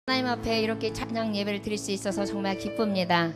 하나님 앞에 이렇게 찬양 예배를 드릴 수 있어서 정말 기쁩니다.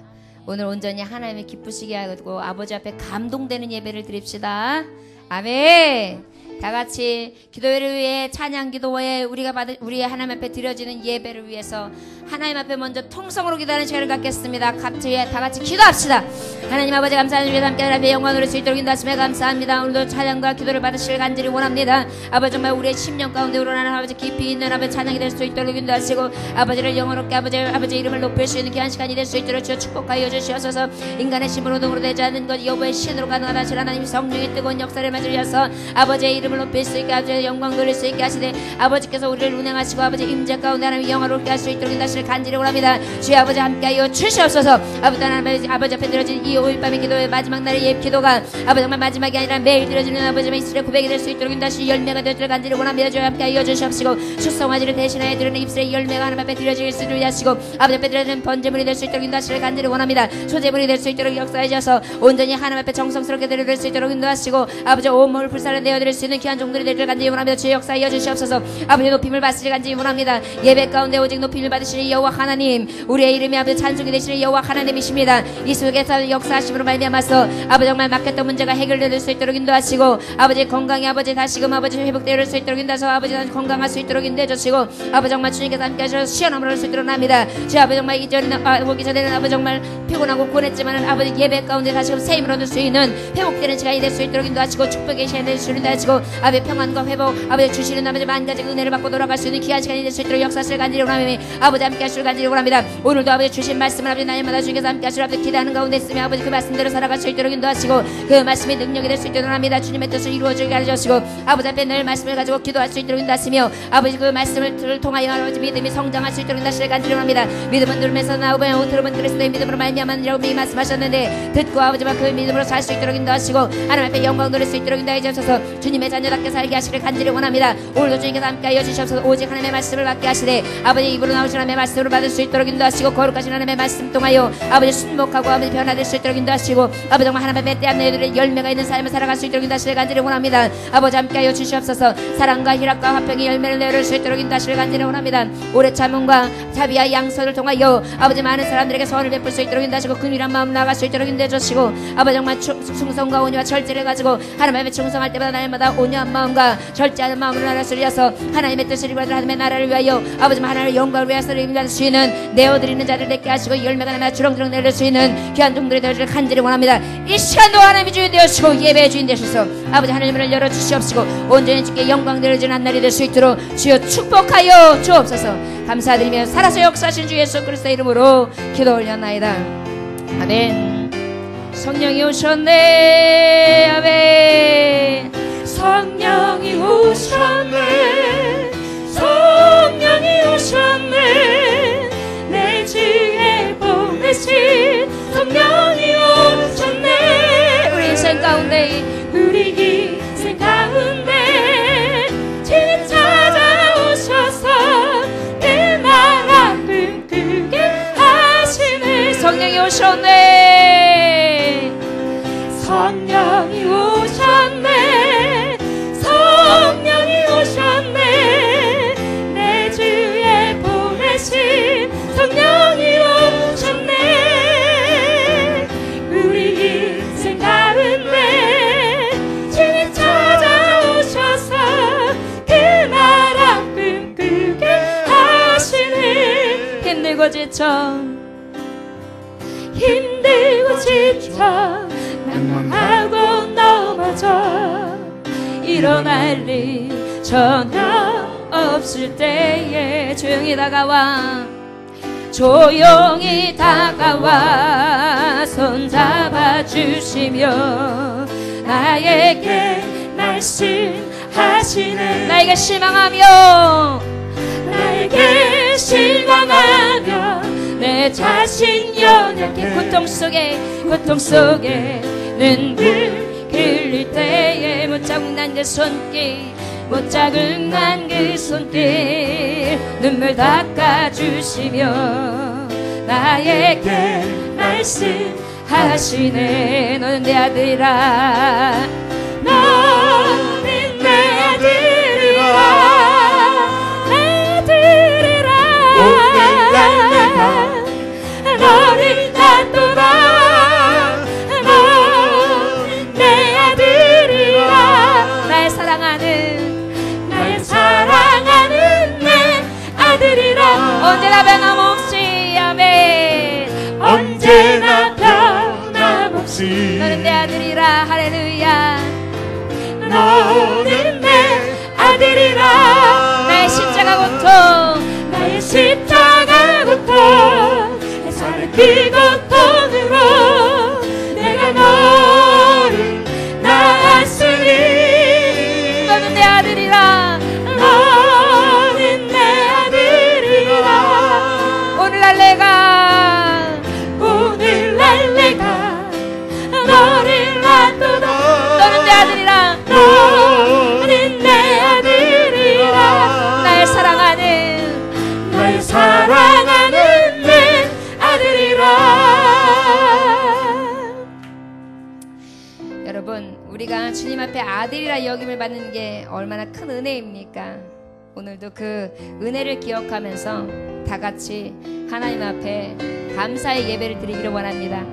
오늘 온전히 하나님이 기쁘시게 하고 아버지 앞에 감동되는 예배를 드립시다. 아멘. 다 같이 기도회를 위해 찬양 기도회 우리가 받은 우리 하나님 앞에 드려지는 예배를 위해서 하나님 앞에 먼저 통성으로 기도하는 시간을 갖겠습니다. 같이 다 같이 기도합시다. 하나님 아버지 감사합니다. 함께 하나님의 영광을 수 있도록 인도하심에 감사합니다. 오늘도 찬양과 기도를 받으실 간절히 원합니다. 아버지 정말 우리의 심령 가운데 우러나는 아버지 깊이 있는 아버지 찬양이 될 수 있도록 인도하시고 아버지를 영원롭게 아버지 이름을 높일 수 있는 귀한 시간이 될 수 있도록 주여 축복하여 주시옵소서. 인간의 힘으로 동으로 되지 않는 것 여호와의 신으로 가능하다신 하나님 성령의 뜨거운 역사를 맞으셔서 아버지의 이름을 높일 수 있게 아버지의 영광 돌릴 수 있게 하시되 아버지께서 우리를 운행하시고 아버지 임재 가운데 하나님 영화롭게 할 수 있도록 인도하시를 간절히 원합니다. 주여 아버지 함께하여 주시옵소서. 아버지 하나님 아버지 앞에 드려진 이 5일 밤의 기도의 마지막 날의 예배 기도가 아버지 정말 마지막이 아니라 매일 드려지는 아버지 이스라엘 고백이 될 수 있도록 인도하시 열매가 되기를 간절히 원합니다. 주여 함께하여 주시옵시고 축성화지를 대신하여 드리는 입술의 열매가 하나님 앞에 드려질 수 있도록 하시고 아버지 앞에 드려지는 번제물이 될 수 있도록 인도하시를 간절히 원합니다. 소제물이 될 수 있도록 역사하셔서 온전히 하나님 앞에 정성스럽게 드릴 수 있도록 인도하시고 아버지 온몸을 불살라 내어 드릴 수 있는 귀한 종들이 되기를 간절히 원합니다. 주의 역사하여 주시옵소서. 아버지 높임을 받으시길 간절히 원합니다. 예배 가운데 오직 높임을 받으시는 여호와 하나님 우리의 이름이 아버지 찬송이 되시는 여호와 하나님이십니다. 이 속에서 역사하심으로 말미암아서 아버지 정말 맡겼던 문제가 해결될 수 있도록 인도하시고 아버지 건강이 아버지 다시금 아버지 회복될 수 있도록 인도하셔서 아버지 건강할 수 있도록 인도해 주시고 아버지 정말 주님께서 함께 하셔서 시원함을 할 수 있도록 합니다. 주 아버지 정말 이전에는 오기 전에는 아버지 정말 피곤하고 고냈지만은 아버지 예배 가운데 다시금 새 힘을 얻을 수 있는 회복되는 시간이 될 수 있도록 인도하시고 축복의 시간이 될 수 있도록 인도하시고 아버지 평안과 회복 아버지 주시는 아버지 만가지 은혜를 받고 돌아갈 수 있는 귀한 시간이 될 수 있도록 역사하실 간절히 원하며 아버지 함께 하시길 간절히 원합니다. 오늘도 아버지 주신 말씀을 아버지 날마다 주님께서 함께 하시길 아버지 기대하는 가운데 있으며 아버지 그 말씀대로 살아갈 수 있도록 인도하시고 그 말씀의 능력이 될 수 있도록 합니다. 주님의 뜻을 이루어주게 하시고 아버지 앞에 늘 말씀을 가지고 기도할 수 있도록 인도하시며 아버지 그 말씀을 통하여 아버지 믿음이 성장할 수 있도록 인도하시길 간절히 원합니다. 믿음은 들음에서 나오고 들음은 그리스도의 믿음으로 말미암았느라고 미리 말씀하셨는데 듣고 아버지와 그 믿음으로 살 수 있도록 인도하시고 하나님 앞에 영광 돌릴 수 있도록 인도해 주셔서 주님의 자녀답게 살게 하시길 간절히 원합니다. 오늘도 주님께서 함께하여 주시옵소서. 오직 하나님의 말씀을 받게 하시되 아버지 입으로 나오신 하나님의 말씀으로 받을 수 있도록 인도하시고 거룩하신 하나님의 말씀 통하여 아버지 순목하고 아버지 변화될 수 있도록 인도하시고 아버지 정말 하나님의 맺대한 너희들의 열매가 있는 삶을 살아갈 수 있도록 인도하시길 간절히 원합니다. 아버지 함께하여 주시옵소서. 사랑과 희락과 화평의 열매를 내릴 수 있도록 인도하시길 간절히 원합니다. 오래 참음과 자비와 양선을 통하여 아버지 많은 사람들에게 선을 베풀 수 있도록 인도하시고 긍휼한 마음 나아갈 수 있도록 인도해 주시고 아버지 정말 충성과 온유와 절제를 가지고 하나님의 충성할 때마다 날마다 온유한 마음과 절제하는 마음으로 나를 쓰려서 하나님의 뜻을 이루어 하나님의 나라를 위하여 아버지 하나님의 영광을 위해서 임할 수 있는 내어드리는 자를 맺게 하시고 열매가 나며 주렁주렁 내릴 수 있는 귀한 종들이 되어주길 간절히 원합니다. 이 시간도 하나님의 주인 되어주시고 예배의 주인 되셔서 아버지 하나님을 열어주시옵시고 온전히 주께 영광 되어지는 한 날이 될 수 있도록 주여 축복하여 주옵소서. 감사드리며 살아서 역사하신 주 예수 그리스도의 이름으로 기도 올렸나이다. 아멘. 성령이 오셨네. 아멘. 성령이 오셨네. 성령이 오셨네. 내 주에 보내신 성령이 오셨네. 우리 인생 가운데 우리 인생 가운데 주님 찾아오셔서 내 나라 꿈꾸게 하시네. 성령이 오셨네. 성령이 오셨네. 성령이 오셨네. 내 주에 보내신 성령이 오셨네. 우리 인생 가운데 주님 찾아오셔서 그 나라 꿈꾸게 하시네. 힘들고 지쳐 낭망하고 넘어져 일어날 일 전혀 없을 때에 조용히 다가와 손 잡아주시며 나에게 말씀하시네. 나에게 실망하며 내 자신 연약해 고통 속에 눈물 흘릴 때에 못 자국난 그 손길 눈물 닦아주시며 나에게 말씀하시네. 너는 내 아들이라. 너는 내 아들이라. 언제나 변함없이 아멘. 언제나 변함없이 너는 내 아들이라 할렐루야. 너는 내 아들이라. 나의 십자가 고통, 나의 십자가 고통 사는 그 고통으로 내가 너를 낳았으니. 너는 내 아들이라. 너는 내 아들이라. 오늘날 내가 너를 낳도다. 너는 내 아들이라. 너는 내 아들이라. 나의 사랑하는 내 아들이라. 여러분, 우리가 주님 앞에 아들이라 여김을 받는 게 얼마나 큰 은혜입니까? 오늘도 그 은혜를 기억하면서 다 같이 하나님 앞에 감사의 예배를 드리기를 원합니다.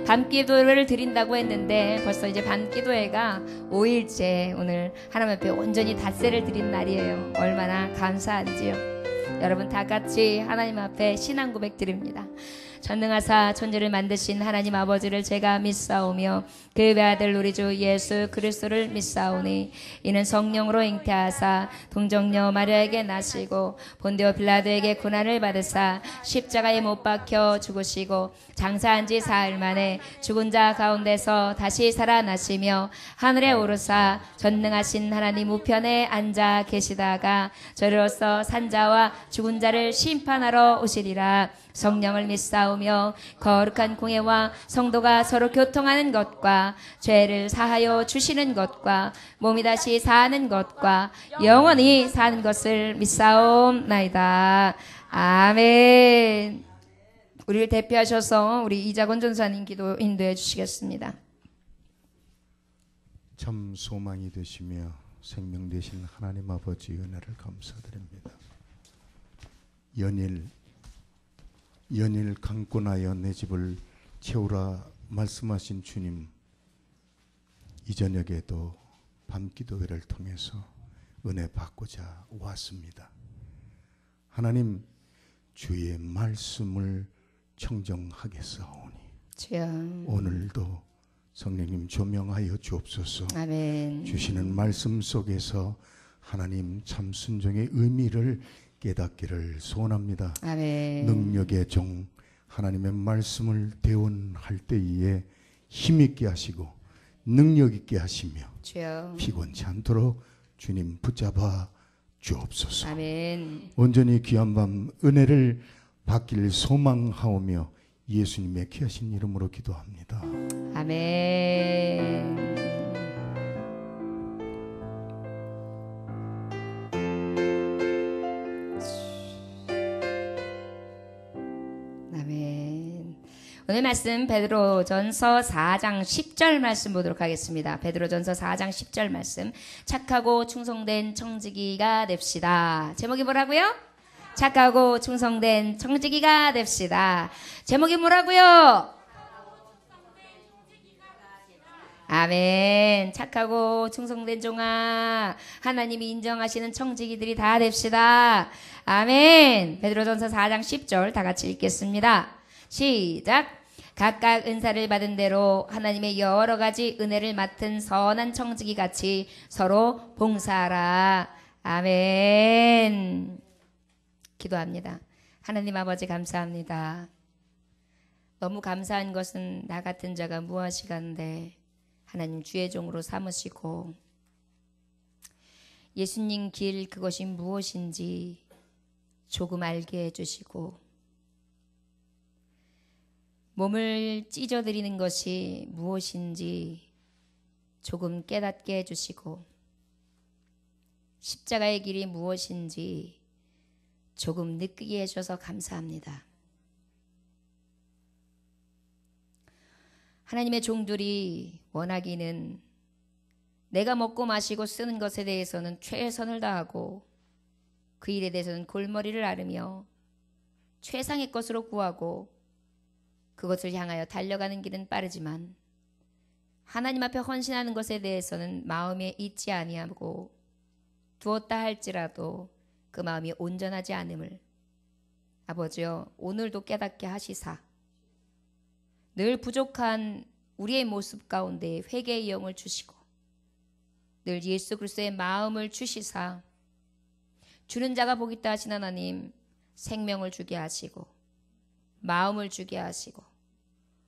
밤기도회를 드린다고 했는데 벌써 이제 밤기도회가 5일째 오늘 하나님 앞에 온전히 닷새를 드린 날이에요. 얼마나 감사한지요. 여러분 다 같이 하나님 앞에 신앙 고백 드립니다. 전능하사 천지를 만드신 하나님 아버지를 제가 믿사오며 그 외아들 우리 주 예수 그리스도를 믿사오니 이는 성령으로 잉태하사 동정녀 마리아에게 나시고 본디오 빌라도에게 고난을 받으사 십자가에 못 박혀 죽으시고 장사한 지 사흘 만에 죽은 자 가운데서 다시 살아나시며 하늘에 오르사 전능하신 하나님 우편에 앉아 계시다가 저리로서 산자와 죽은 자를 심판하러 오시리라. 성령을 믿사오며 거룩한 공예와 성도가 서로 교통하는 것과 죄를 사하여 주시는 것과 몸이 다시 사는 것과 영원히 사는 것을 믿사옵나이다. 아멘. 우리를 대표하셔서 우리 이자건 전사님 기도 인도해 주시겠습니다. 참 소망이 되시며 생명 되신 하나님 아버지 은혜를 감사드립니다. 연일 강권하여 내 집을 채우라 말씀하신 주님, 이 저녁에도 밤기도회를 통해서 은혜 받고자 왔습니다. 하나님, 주의 말씀을 청정하겠사오니 오늘도 성령님 조명하여 주옵소서. 아멘. 주시는 말씀 속에서 하나님 참 순종의 의미를 깨닫기를 소원합니다. 아멘. 능력의 종 하나님의 말씀을 대언할 때에 힘있게 하시고 능력있게 하시며 주여. 피곤치 않도록 주님 붙잡아 주옵소서. 아멘. 온전히 귀한 밤 은혜를 받기를 소망하오며 예수님의 귀하신 이름으로 기도합니다. 아멘. 오늘 말씀 베드로전서 4장 10절 말씀 보도록 하겠습니다. 베드로전서 4장 10절 말씀. 착하고 충성된 청지기가 됩시다. 제목이 뭐라고요? 착하고 충성된 청지기가 됩시다. 제목이 뭐라고요? 아멘. 착하고 충성된 종아, 하나님이 인정하시는 청지기들이 다 됩시다. 아멘. 베드로전서 4장 10절 다 같이 읽겠습니다. 시작. 각각 은사를 받은 대로 하나님의 여러 가지 은혜를 맡은 선한 청지기 같이 서로 봉사하라. 아멘. 기도합니다. 하나님 아버지 감사합니다. 너무 감사한 것은 나 같은 자가 무엇이간데 하나님 주의 종으로 삼으시고 예수님 길 그것이 무엇인지 조금 알게 해주시고 몸을 찢어드리는 것이 무엇인지 조금 깨닫게 해주시고 십자가의 길이 무엇인지 조금 느끼게 해주셔서 감사합니다. 하나님의 종들이 원하기는 내가 먹고 마시고 쓰는 것에 대해서는 최선을 다하고 그 일에 대해서는 골머리를 앓으며 최상의 것으로 구하고 그것을 향하여 달려가는 길은 빠르지만 하나님 앞에 헌신하는 것에 대해서는 마음에 잊지 아니하고 두었다 할지라도 그 마음이 온전하지 않음을 아버지여 오늘도 깨닫게 하시사 늘 부족한 우리의 모습 가운데 회개의 영을 주시고 늘 예수 그리스도의 마음을 주시사 주는 자가 복 있다 하신 하나님 생명을 주게 하시고 마음을 주게 하시고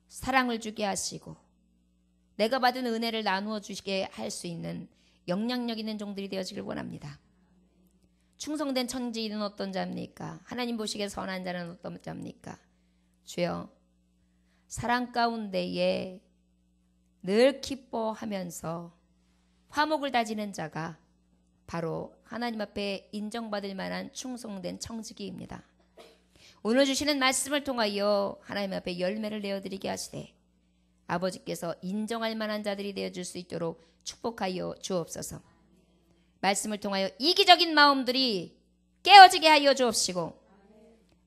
사랑을 주게 하시고 내가 받은 은혜를 나누어 주시게 할 수 있는 영향력 있는 종들이 되어지길 원합니다. 충성된 천지는 어떤 자입니까? 하나님 보시기에 선한 자는 어떤 자입니까? 주여 사랑 가운데에 늘 기뻐하면서 화목을 다지는 자가 바로 하나님 앞에 인정받을 만한 충성된 청지기입니다. 오늘 주시는 말씀을 통하여 하나님 앞에 열매를 내어드리게 하시되 아버지께서 인정할 만한 자들이 되어줄 수 있도록 축복하여 주옵소서. 말씀을 통하여 이기적인 마음들이 깨어지게 하여 주옵시고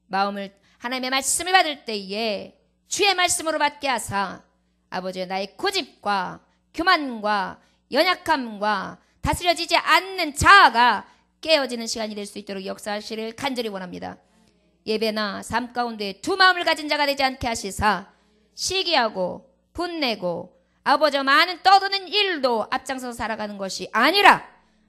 마음을 하나님의 말씀을 받을 때에 주의 말씀으로 받게 하사 아버지의 나의 고집과 교만과 연약함과 다스려지지 않는 자아가 깨어지는 시간이 될 수 있도록 역사하시를 간절히 원합니다. 예배나 삶 가운데 두 마음을 가진 자가 되지 않게 하시사 시기하고 분내고 아버지와 많은 떠드는 일도 앞장서서 살아가는 것이 아니라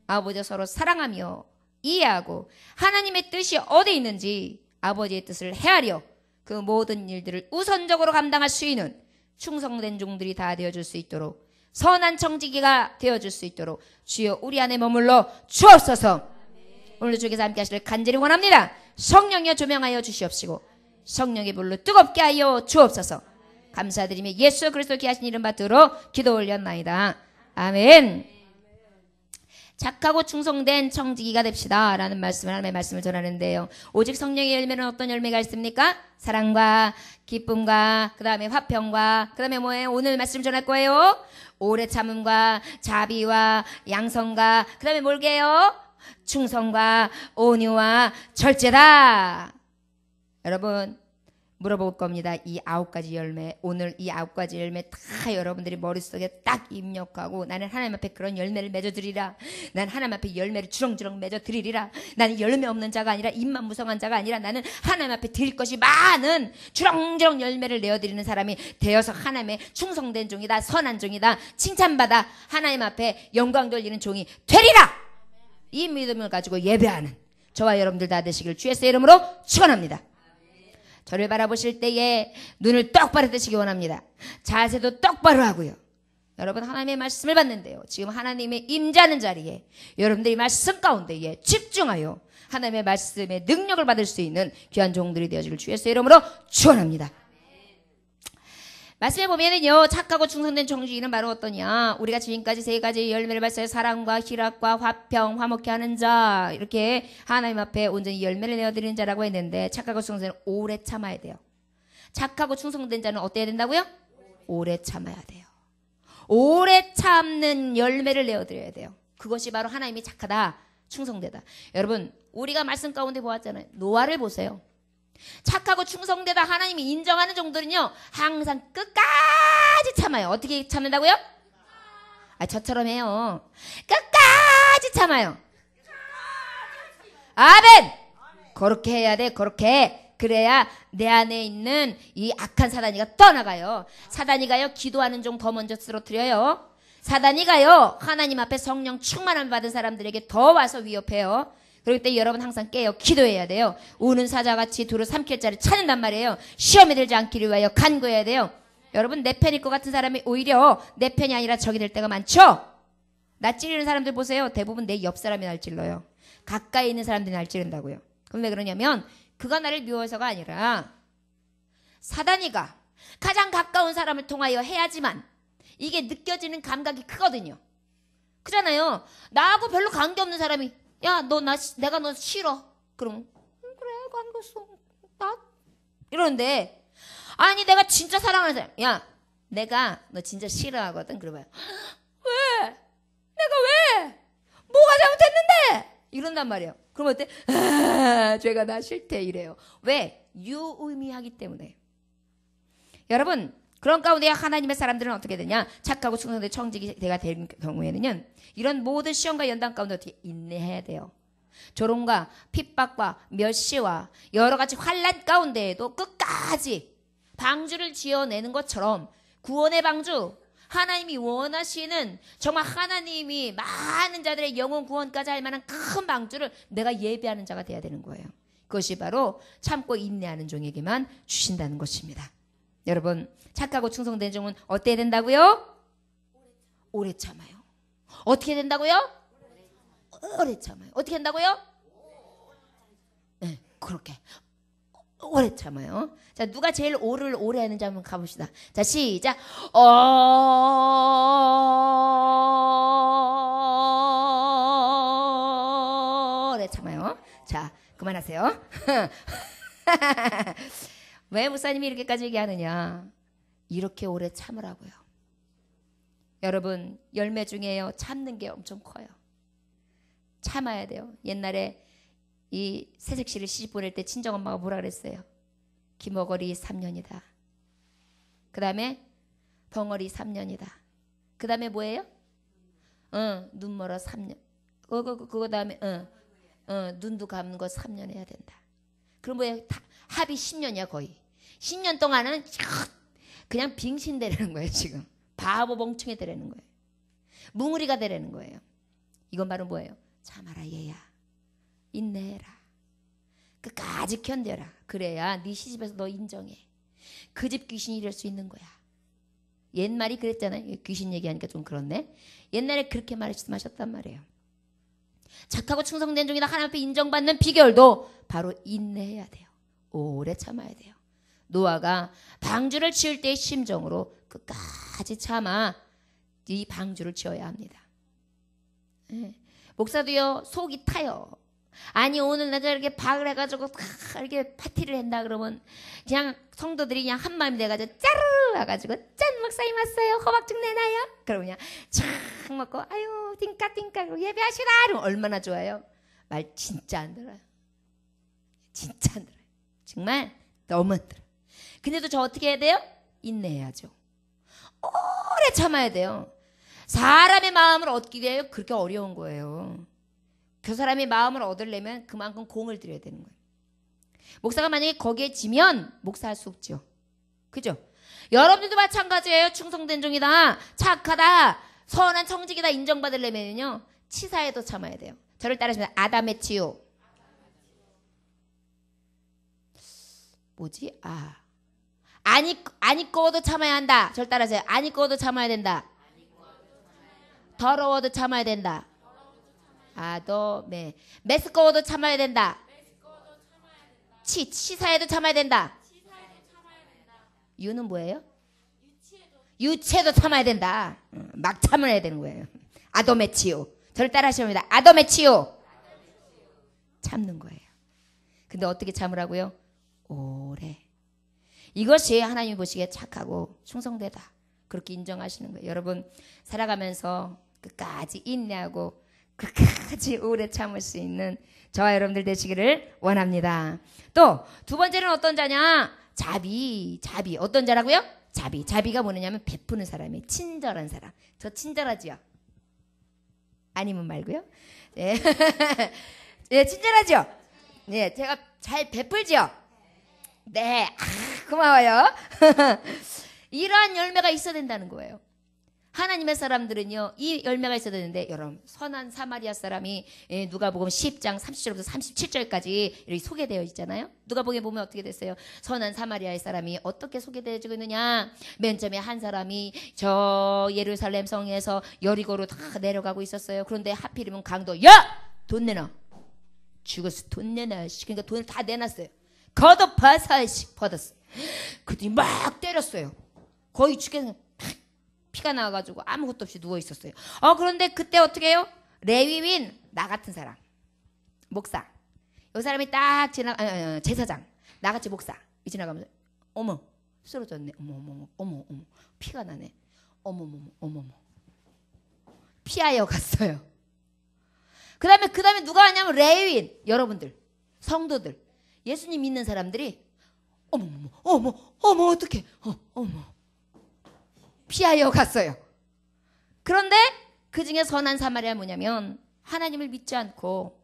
아버지와 서로 사랑하며 이해하고 하나님의 뜻이 어디 있는지 아버지의 뜻을 헤아려 그 모든 일들을 우선적으로 감당할 수 있는 충성된 종들이 다 되어줄 수 있도록 선한 청지기가 되어줄 수 있도록 주여 우리 안에 머물러 주옵소서. 오늘도 주께서 함께 하시길 간절히 원합니다. 성령이여 조명하여 주시옵시고 성령의 불로 뜨겁게 하여 주옵소서. 감사드리며 예수 그리스도 귀하신 이름 받들어 기도 올렸나이다. 아멘. 착하고 충성된 청지기가 됩시다 라는 말씀을 하나님의 말씀을 전하는데요. 오직 성령의 열매는 어떤 열매가 있습니까? 사랑과 기쁨과 그 다음에 화평과 그 다음에 뭐예요? 오늘 말씀 전할 거예요. 오래 참음과 자비와 양성과 그 다음에 뭘게요? 충성과 온유와 절제다. 여러분 물어볼 겁니다. 이 9가지 열매, 오늘 이 9가지 열매 다 여러분들이 머릿속에 딱 입력하고 나는 하나님 앞에 그런 열매를 맺어드리라. 난 하나님 앞에 열매를 주렁주렁 맺어드리리라. 나는 열매 없는 자가 아니라 입만 무성한 자가 아니라 나는 하나님 앞에 드릴 것이 많은 주렁주렁 열매를 내어드리는 사람이 되어서 하나님의 충성된 종이다. 선한 종이다. 칭찬받아 하나님 앞에 영광 돌리는 종이 되리라. 이 믿음을 가지고 예배하는 저와 여러분들 다 되시길 주의 이름으로 축원합니다. 저를 바라보실 때에 눈을 똑바로 뜨시기 원합니다. 자세도 똑바로 하고요. 여러분 하나님의 말씀을 받는데요. 지금 하나님의 임재하는 자리에 여러분들이 말씀 가운데에 집중하여 하나님의 말씀의 능력을 받을 수 있는 귀한 종들이 되어지길 주의 이름으로 축원합니다. 말씀에 보면은요, 착하고 충성된 청지기는 바로 어떠냐? 우리가 지금까지 3가지 열매를 발사해 사랑과 희락과 화평, 화목케 하는 자, 이렇게 하나님 앞에 온전히 열매를 내어드리는 자라고 했는데, 착하고 충성된 자는 오래 참아야 돼요. 착하고 충성된 자는 어때야 된다고요? 오래 참아야 돼요. 오래 참는 열매를 내어드려야 돼요. 그것이 바로 하나님이 착하다, 충성되다. 여러분, 우리가 말씀 가운데 보았잖아요. 노아를 보세요. 착하고 충성되다 하나님이 인정하는 종들은요 항상 끝까지 참아요. 어떻게 참는다고요? 저처럼 해요. 끝까지 참아요. 아멘. 그렇게 해야 돼. 그렇게 그래야 내 안에 있는 이 악한 사단이가 떠나가요. 사단이가요 기도하는 종 더 먼저 쓰러뜨려요. 사단이가요 하나님 앞에 성령 충만함 받은 사람들에게 더 와서 위협해요. 그럴 때 여러분 항상 깨요. 기도해야 돼요. 우는 사자같이 두루 삼킬 자를 찾는단 말이에요. 시험에 들지 않기를 위하여 간구해야 돼요. 여러분 내 편일 것 같은 사람이 오히려 내 편이 아니라 적이 될 때가 많죠. 나 찌르는 사람들 보세요. 대부분 내 옆 사람이 날 찔러요. 가까이 있는 사람들이 날 찌른다고요. 그럼 왜 그러냐면 그가 나를 미워해서가 아니라 사단이가 가장 가까운 사람을 통하여 해야지만 이게 느껴지는 감각이 크거든요. 그잖아요. 나하고 별로 관계없는 사람이 야, 내가 너 싫어. 그럼 그래, 관계없어. 나 이러는데 아니 내가 진짜 사랑하는 사람, 야, 내가 너 진짜 싫어하거든. 그러면 왜? 내가 왜? 뭐가 잘못했는데? 이런단 말이에요. 그럼 어때? 죄가 나 싫대 이래요. 왜? 유의미하기 때문에. 여러분 그런 가운데 하나님의 사람들은 어떻게 되냐? 착하고 충성된 청지기가 될 경우에는요 이런 모든 시험과 연단 가운데 어떻게 인내해야 돼요. 조롱과 핍박과 멸시와 여러 가지 환난 가운데에도 끝까지 방주를 지어내는 것처럼 구원의 방주, 하나님이 원하시는 정말 하나님이 많은 자들의 영혼 구원까지 할 만한 큰 방주를 내가 예배하는 자가 돼야 되는 거예요. 그것이 바로 참고 인내하는 종에게만 주신다는 것입니다. 여러분, 착하고 충성된 종은 어때야 된다고요? 오래 참아요. 어떻게 된다고요? 오래 참아요. 어떻게 된다고요? 네, 그렇게 오래 참아요. 자, 누가 제일 오래 하는지 한번 가봅시다. 자, 시작. 오래 참아요. 자, 그만하세요. 왜 목사님이 이렇게까지 얘기하느냐? 이렇게 오래 참으라고요. 여러분, 열매 중에요, 참는 게 엄청 커요. 참아야 돼요. 옛날에 이 새색 씨를 시집 보낼 때 친정엄마가 뭐라 그랬어요? 기머거리 3년이다. 그 다음에 벙어리 3년이다. 그 다음에 뭐예요? 눈 멀어 3년. 그거 다음에 눈도 감는 거 3년 해야 된다. 그럼 뭐예요? 합이 10년이야 거의. 10년 동안은 그냥 빙신되라는 거예요 지금. 바보 멍청이 되라는 거예요. 뭉우리가 되라는 거예요. 이건 바로 뭐예요? 참아라 얘야. 인내해라. 끝까지 견뎌라. 그래야 네 시집에서 너 인정해. 그 집 귀신이 이럴 수 있는 거야. 옛말이 그랬잖아요. 귀신 얘기하니까 좀 그렇네. 옛날에 그렇게 말씀하셨단 말이에요. 착하고 충성된 종이다 하나님 앞에 인정받는 비결도 바로 인내해야 돼요. 오래 참아야 돼요. 노아가 방주를 지을 때의 심정으로 끝까지 참아 이 방주를 지어야 합니다. 네. 목사도요, 속이 타요. 아니 오늘 내가 이렇게 박을 해가지고 이렇게 파티를 한다 그러면 그냥 성도들이 그냥 한마음이 돼가지고 짜르르 와가지고 짠 목사님 왔어요. 호박죽 내놔요. 그러면 그냥 촥 먹고 아유 띵까띵까 예배하시라 그러면 얼마나 좋아요. 말 진짜 안 들어요. 진짜 안 들어요. 정말 너무 안 들어요. 근데도 저 어떻게 해야 돼요? 인내해야죠. 오래 참아야 돼요. 사람의 마음을 얻기 위해 그렇게 어려운 거예요. 그 사람의 마음을 얻으려면 그만큼 공을 들여야 되는 거예요. 목사가 만약에 거기에 지면 목사할 수 없죠. 그죠? 여러분들도 마찬가지예요. 충성된 종이다, 착하다, 선한 청직이다 인정받으려면요 치사에도 참아야 돼요. 저를 따라하시면 아다메치오. 뭐지? 안 이꺼워도 참아야 한다. 저를 따라하세요. 안 이꺼워도 참아야 된다. 더러워도 참아야 된다. 메스꺼워도 참아야 된다. 치사해도 참아야 된다. 유는 뭐예요? 유체도 참아야 된다. 막 참아야 되는 거예요. 아도메치오. 저를 따라하시면 됩니다. 아도메치오. 참는 거예요. 근데 어떻게 참으라고요? 오래. 이것이 하나님이 보시기에 착하고 충성되다. 그렇게 인정하시는 거예요. 여러분 살아가면서 끝까지 인내하고 끝까지 오래 참을 수 있는 저와 여러분들 되시기를 원합니다. 또 두 번째는 어떤 자냐? 자비. 어떤 자라고요? 자비가 뭐냐면 베푸는 사람이에요. 친절한 사람. 저 친절하지요? 아니면 말고요? 네. 네, 친절하죠? 네, 제가 잘 베풀죠? 네, 고마워요. 이러한 열매가 있어야 된다는 거예요. 하나님의 사람들은요 이 열매가 있어야 되는데 여러분 선한 사마리아 사람이 누가복음 10장 30절부터 37절까지 이렇게 소개되어 있잖아요. 누가복음에 보면 어떻게 됐어요? 선한 사마리아의 사람이 어떻게 소개되어지고 있느냐. 맨 처음에 한 사람이 저 예루살렘 성에서 여리고로 다 내려가고 있었어요. 그런데 하필이면 강도 야! 돈 내놔. 죽었어. 돈 내놔. 그러니까 돈을 다 내놨어요. 겉옷 벗어씩 벗었어. 그들이 막 때렸어요. 거의 죽겠는 피가 나와가지고 아무것도 없이 누워 있었어요. 그런데 그때 어떻게 해요? 레위인 나 같은 사람, 목사, 이 사람이 딱 제사장, 나같이 목사 이 지나가면서 어머 쓰러졌네. 어머 피가 나네. 어머 피하여 갔어요. 그 다음에 누가 왔냐면 레위인 여러분들 성도들 예수님 믿는 사람들이 어머 어떡해 어머 피하여 갔어요. 그런데 그 중에 선한 사마리아 뭐냐면 하나님을 믿지 않고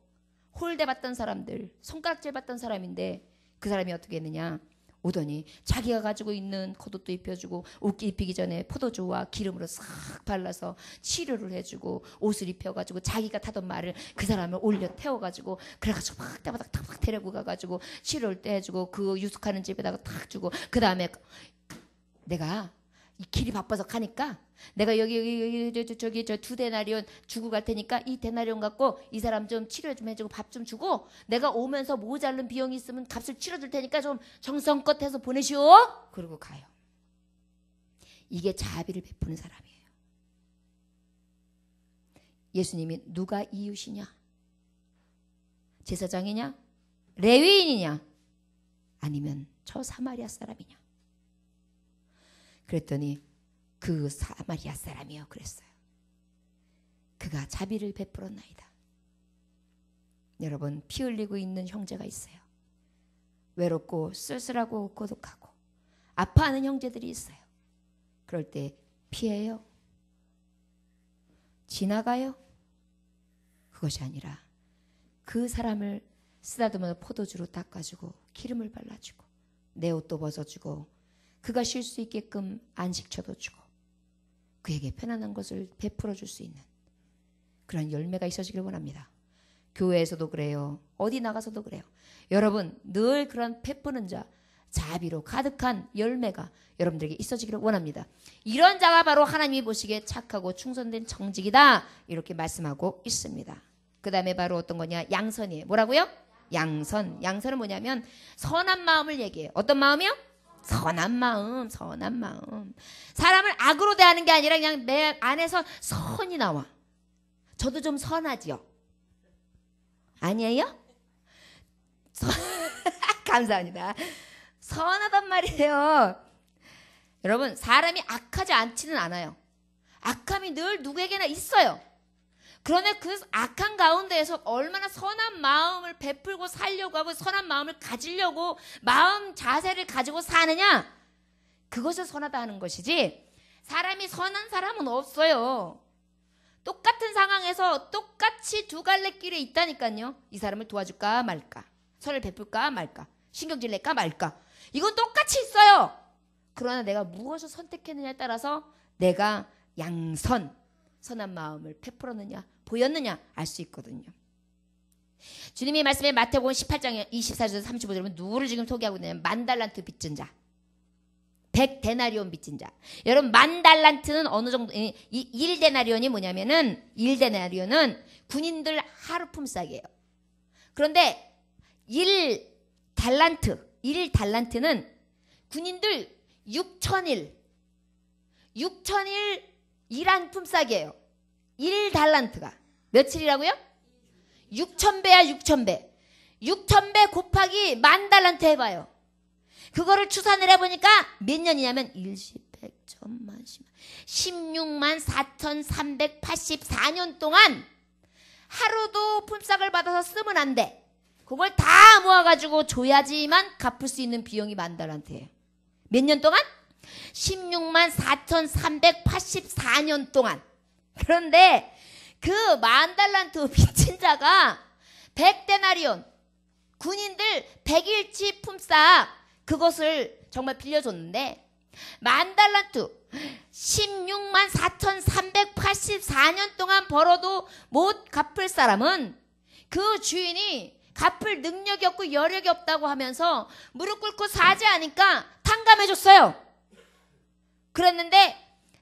홀대 받던 사람들, 손가락질 받던 사람인데 그 사람이 어떻게 했느냐? 오더니 자기가 가지고 있는 겉옷도 입혀주고 옷 입히기 전에 포도주와 기름으로 싹 발라서 치료를 해주고 옷을 입혀가지고 자기가 타던 말을 그 사람을 올려 태워가지고 그래가지고 막 따바닥 탁 데리고 가가지고 치료를 떼주고 그 유숙하는 집에다가 탁 주고 그 다음에 내가 이 길이 바빠서 가니까 내가 여기 저기 저 2데나리온 주고 갈 테니까 이 데나리온 갖고 이 사람 좀 치료 좀 해주고 밥 좀 주고 내가 오면서 모자른 비용이 있으면 값을 치러줄 테니까 좀 정성껏 해서 보내시오. 그러고 가요. 이게 자비를 베푸는 사람이에요. 예수님이 누가 이웃이냐? 제사장이냐? 레위인이냐? 아니면 저 사마리아 사람이냐? 그랬더니 그 사마리아 사람이요 그랬어요. 그가 자비를 베풀었나이다. 여러분, 피 흘리고 있는 형제가 있어요. 외롭고 쓸쓸하고 고독하고 아파하는 형제들이 있어요. 그럴 때 피해요? 지나가요? 그것이 아니라 그 사람을 쓰다듬어 포도주로 닦아주고 기름을 발라주고 내 옷도 벗어주고 그가 쉴 수 있게끔 안식처도 주고 그에게 편안한 것을 베풀어 줄 수 있는 그런 열매가 있어지길 원합니다. 교회에서도 그래요. 어디 나가서도 그래요. 여러분 늘 그런 베푸는 자, 자비로 가득한 열매가 여러분들에게 있어지기를 원합니다. 이런 자가 바로 하나님이 보시기에 착하고 충성된 정직이다 이렇게 말씀하고 있습니다. 그 다음에 바로 어떤 거냐? 양선이에요. 뭐라고요? 양선. 양선은 뭐냐면 선한 마음을 얘기해요. 어떤 마음이요? 선한 마음, 선한 마음. 사람을 악으로 대하는 게 아니라 그냥 내 안에서 선이 나와. 저도 좀 선하지요? 아니에요? 감사합니다. 선하단 말이에요. 여러분, 사람이 악하지 않지는 않아요. 악함이 늘 누구에게나 있어요. 그러나 그 악한 가운데에서 얼마나 선한 마음을 베풀고 살려고 하고 선한 마음을 가지려고 마음 자세를 가지고 사느냐, 그것을 선하다 하는 것이지 사람이 선한 사람은 없어요. 똑같은 상황에서 똑같이 두 갈래 길에 있다니까요. 이 사람을 도와줄까 말까, 선을 베풀까 말까, 신경질 낼까 말까, 이건 똑같이 있어요. 그러나 내가 무엇을 선택했느냐에 따라서 내가 양선, 선한 마음을 베풀었느냐 보였느냐 알 수 있거든요. 주님이 말씀에 마태복음 18장 24절에서 35절은 누구를 지금 소개하고 있냐면 만달란트 빚진 자, 100데나리온 빚진 자. 여러분 만달란트는 어느 정도, 1데나리온이 뭐냐면은 1데나리온은 군인들 하루 품삯이에요. 그런데 1달란트는 군인들 6,000일 일한 품삯이에요. 1달란트가 며칠이라고요? 6,000배야 6,000배. 6,000배 곱하기 10,000달란트 해봐요. 그거를 추산을 해보니까 몇 년이냐면 10, 100, 1000만, 10만 164,384년 동안 하루도 품삯을 받아서 쓰면 안 돼. 그걸 다 모아가지고 줘야지만 갚을 수 있는 비용이 10,000달란트예요. 몇 년 동안? 16만 4,384년 동안. 그런데 그 10,000달란트 빚진 자가 100데나리온, 군인들 100일치 품삯, 그것을 정말 빌려줬는데 10,000달란트 16만 4,384년 동안 벌어도 못 갚을 사람은 그 주인이 갚을 능력이 없고 여력이 없다고 하면서 무릎 꿇고 사죄하니까 탕감해줬어요. 그랬는데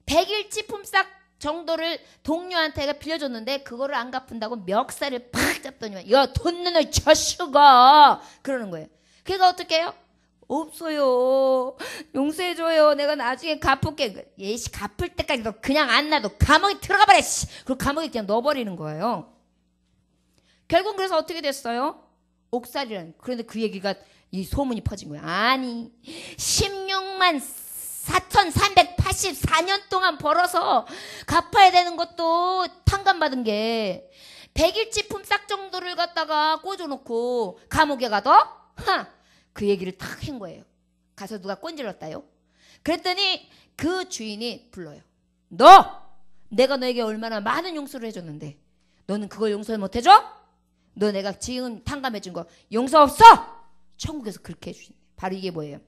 100일치 품삯 정도를 동료한테 빌려줬는데 그거를 안 갚은다고 멱살을 팍 잡더니만, 야, 돈 내놔 자식아, 그러는 거예요. 걔가 어떻게 해요? 없어요, 용서해줘요, 내가 나중에 갚을게. 예씨, 갚을 때까지 너 그냥 안 놔둬, 감옥에 들어가 버려. 그리고 감옥에 그냥 넣어버리는 거예요. 결국 그래서 어떻게 됐어요? 옥살이라는. 그런데 그 얘기가, 이 소문이 퍼진 거예요. 아니, 16만 4,384년 동안 벌어서 갚아야 되는 것도 탕감받은 게 100일치 품삯 정도를 갖다가 꽂아놓고 감옥에 가둬? 그 얘기를 탁 한 거예요. 가서 누가 꼰질렀다요? 그랬더니 그 주인이 불러요. 내가 너에게 얼마나 많은 용서를 해줬는데 너는 그걸 용서를 못해줘? 너 내가 지금 탕감해 준 거 용서 없어. 천국에서 그렇게 해주신대. 바로 이게 뭐예요?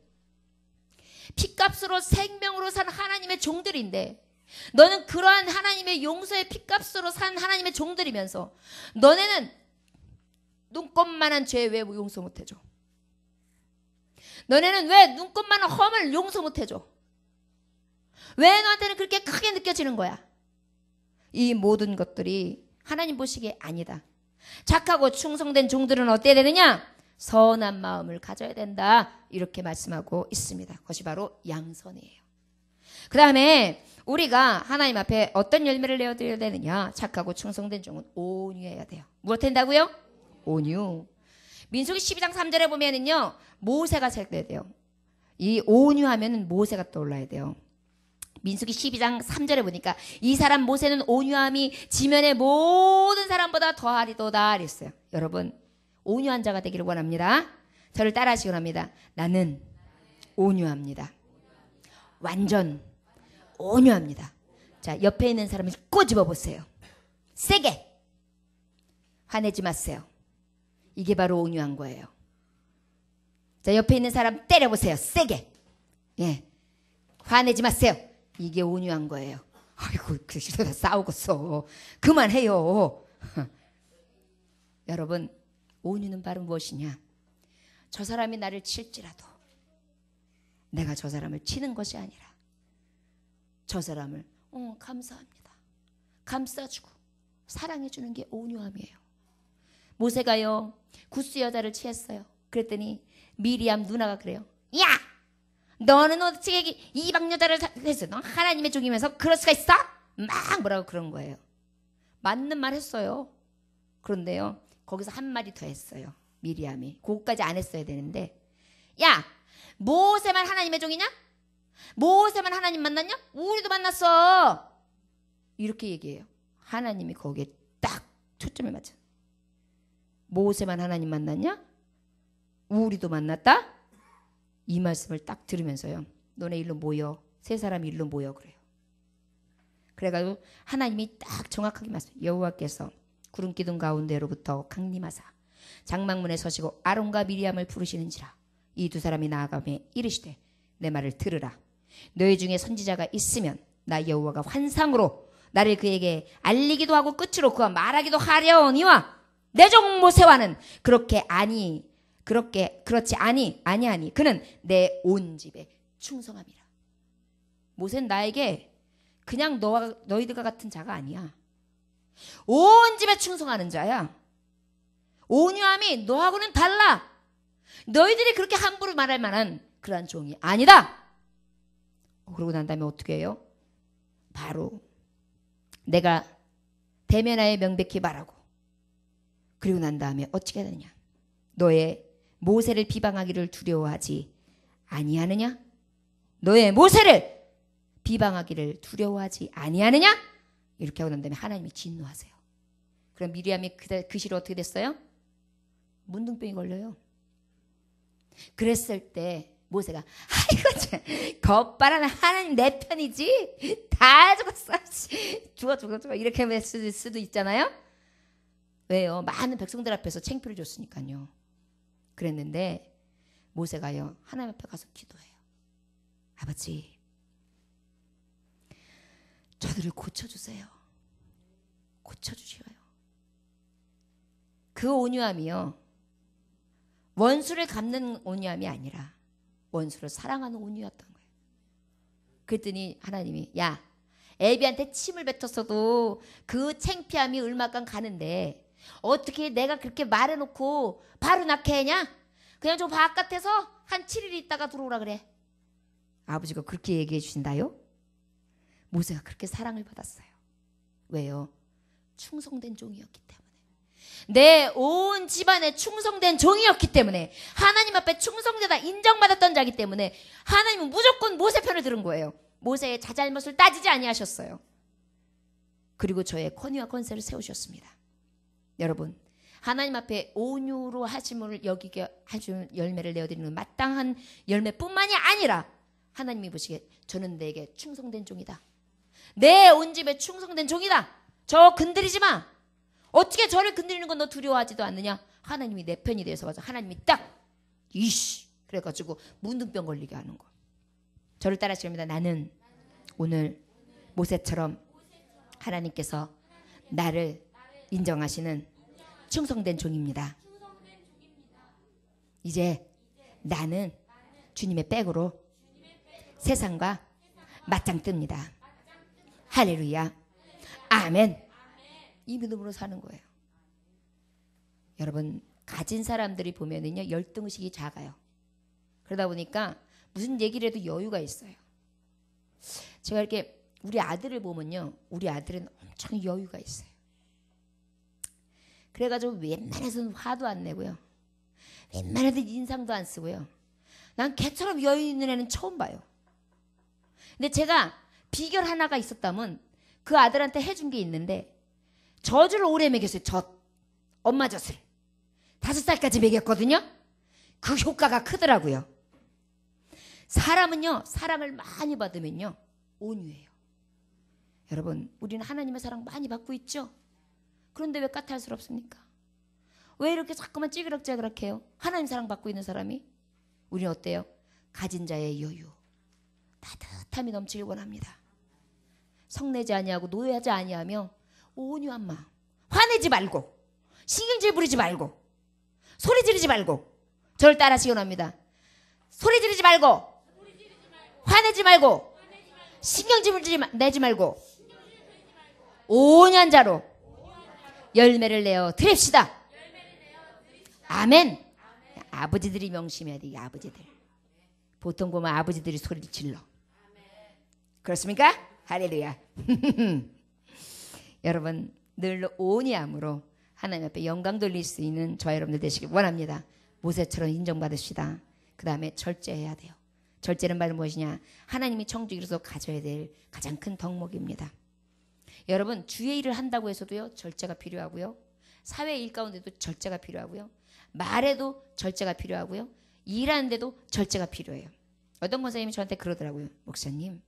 피값으로 생명으로 산 하나님의 종들인데, 너는 그러한 하나님의 용서의 피값으로 산 하나님의 종들이면서 너네는 눈꼽만한 죄 왜 용서 못해줘? 너네는 왜 눈꼽만한 험을 용서 못해줘? 왜 너한테는 그렇게 크게 느껴지는 거야? 이 모든 것들이 하나님 보시기에 아니다. 착하고 충성된 종들은 어때야 되느냐? 선한 마음을 가져야 된다. 이렇게 말씀하고 있습니다. 그것이 바로 양선이에요. 그 다음에 우리가 하나님 앞에 어떤 열매를 내어드려야 되느냐? 착하고 충성된 종은 온유해야 돼요. 무엇 한다고요? 온유. 민수기 12장 3절에 보면은요, 모세가 생각돼야 돼요. 이 온유하면은 모세가 떠올라야 돼요. 민수기 12장 3절에 보니까 이 사람 모세는 온유함이 지면의 모든 사람보다 더하리도다 그랬어요. 여러분, 온유한 자가 되기를 원합니다. 저를 따라하시기 원합니다. 나는 온유합니다. 완전 온유합니다. 자, 옆에 있는 사람을 꼬집어 보세요. 세게. 화내지 마세요. 이게 바로 온유한 거예요. 자, 옆에 있는 사람 때려보세요. 세게. 예. 화내지 마세요. 이게 온유한 거예요. 아이고, 그러다 싸우겠어. 그만해요. 여러분, 온유는 바로 무엇이냐? 저 사람이 나를 칠지라도 내가 저 사람을 치는 것이 아니라 저 사람을 감사합니다. 감싸주고 사랑해주는 게 온유함이에요. 모세가요, 구스 여자를 취했어요. 그랬더니 미리암 누나가 그래요. 야! 너는 어떻게 이방 여자를 했어? 너 하나님의 종이면서 그럴 수가 있어? 막 뭐라고 그런 거예요. 맞는 말 했어요. 그런데요, 거기서 한 마디 더 했어요. 미리암이. 그거까지 안 했어야 되는데, 야! 모세만 하나님의 종이냐? 모세만 하나님 만났냐? 우리도 만났어. 이렇게 얘기해요. 하나님이 거기에 딱 초점을 맞춰. 모세만 하나님 만났냐? 우리도 만났다? 이 말씀을 딱 들으면서요, 너네 일로 모여. 세 사람이 일로 모여 그래요. 그래가지고 하나님이 딱 정확하게 말씀. 여호와께서 구름 기둥 가운데로부터 강림하사 장막문에 서시고 아론과 미리암을 부르시는지라. 이 두 사람이 나아가며 이르시되 내 말을 들으라. 너희 중에 선지자가 있으면 나 여호와가 환상으로 나를 그에게 알리기도 하고 끝으로 그와 말하기도 하려니와 내 종 모세와는 그렇지 아니하니 그는 내 온 집에 충성함이라. 모세는 나에게 그냥 너희들과 같은 자가 아니야. 온 집에 충성하는 자야. 온유함이 너하고는 달라. 너희들이 그렇게 함부로 말할 만한 그러한 종이 아니다. 그러고 난 다음에 어떻게 해요? 바로 내가 대면하에 명백히 말하고, 그리고 난 다음에 어떻게 되느냐? 너의 모세를 비방하기를 두려워하지 아니하느냐? 너의 모세를 비방하기를 두려워하지 아니하느냐? 이렇게 하고 난 다음에 하나님이 진노하세요. 그럼 미리암이 그 시로 어떻게 됐어요? 문둥병이 걸려요. 그랬을 때 모세가 아이고 참 겉바라나 하나님 내 편이지 다 죽었어. 죽어 이렇게 할 수도 있잖아요. 왜요? 많은 백성들 앞에서 창피를 줬으니까요. 그랬는데 모세가요, 하나님 앞에 가서 기도해요. 아버지, 저들을 고쳐주세요. 고쳐주셔요. 그 온유함이요, 원수를 갚는 온유함이 아니라 원수를 사랑하는 온유였던 거예요. 그랬더니 하나님이, 야, 애비한테 침을 뱉었어도 그 창피함이 얼마간 가는데 어떻게 내가 그렇게 말해놓고 바로 낳게 하냐? 그냥 좀 바깥에서 한 7일 있다가 들어오라 그래. 아버지가 그렇게 얘기해 주신다요? 모세가 그렇게 사랑을 받았어요. 왜요? 충성된 종이었기 때문에. 내 온 집안에 충성된 종이었기 때문에, 하나님 앞에 충성되다 인정받았던 자이기 때문에 하나님은 무조건 모세 편을 들은 거예요. 모세의 자잘못을 따지지 아니하셨어요. 그리고 저의 권위와 권세를 세우셨습니다. 여러분, 하나님 앞에 온유로 하심을 여기게 해준 열매를 내어드리는 마땅한 열매뿐만이 아니라 하나님이 보시기에 저는 내게 충성된 종이다. 내 온 집에 충성된 종이다. 저 건드리지 마. 어떻게 저를 건드리는 건 너 두려워하지도 않느냐? 하나님이 내 편이 되어서 가서 하나님이 딱 이씨 그래가지고 문둥병 걸리게 하는 거. 저를 따라하십니다. 나는 오늘 모세처럼 하나님께서 나를 인정하시는 충성된 종입니다. 이제 나는 주님의 백으로 세상과 맞짱 뜹니다. 할렐루야. 아멘. 이 믿음으로 사는 거예요. 여러분, 가진 사람들이 보면은요, 열등의식이 작아요. 그러다 보니까 무슨 얘기를 해도 여유가 있어요. 제가 이렇게 우리 아들을 보면요, 우리 아들은 엄청 여유가 있어요. 그래가지고 웬만해서는 화도 안 내고요. 웬만해서 인상도 안 쓰고요. 난 걔처럼 여유 있는 애는 처음 봐요. 근데 제가 비결 하나가 있었다면 그 아들한테 해준 게 있는데 젖을 오래 먹였어요. 엄마 젖을. 5살까지 먹였거든요. 그 효과가 크더라고요. 사람은요, 사랑을 많이 받으면요, 온유해요. 여러분, 우리는 하나님의 사랑 많이 받고 있죠? 그런데 왜 까탈스럽습니까? 왜 이렇게 자꾸만 찌그락찌그락해요? 하나님 사랑 받고 있는 사람이? 우리는 어때요? 가진 자의 여유, 따뜻함이 넘치길 원합니다. 성내지 아니하고 노예하지 아니하며 온유한 마음. 화내지 말고, 신경질 부리지 말고, 소리 지르지 말고. 저를 따라하시기 원합니다. 소리 지르지 말고, 화내지 말고, 신경질 내지 말고, 온유한 자로 열매를 내어 드립시다. 아멘. 아버지들이 명심해야 돼. 이 아버지들. 보통 보면 아버지들이 소리를 질러. 그렇습니까? 할렐루야. 여러분, 늘 온유함으로 하나님 앞에 영광 돌릴 수 있는 저와 여러분들 되시길 원합니다. 모세처럼 인정받으시다. 그 다음에 절제해야 돼요. 절제는 말은 무엇이냐? 하나님이 청지기로서 가져야 될 가장 큰 덕목입니다. 여러분, 주의 일을 한다고 해서도요, 절제가 필요하고요. 사회 일 가운데도 절제가 필요하고요. 말에도 절제가 필요하고요. 일하는데도 절제가 필요해요. 어떤 권사님이 저한테 그러더라고요. 목사님,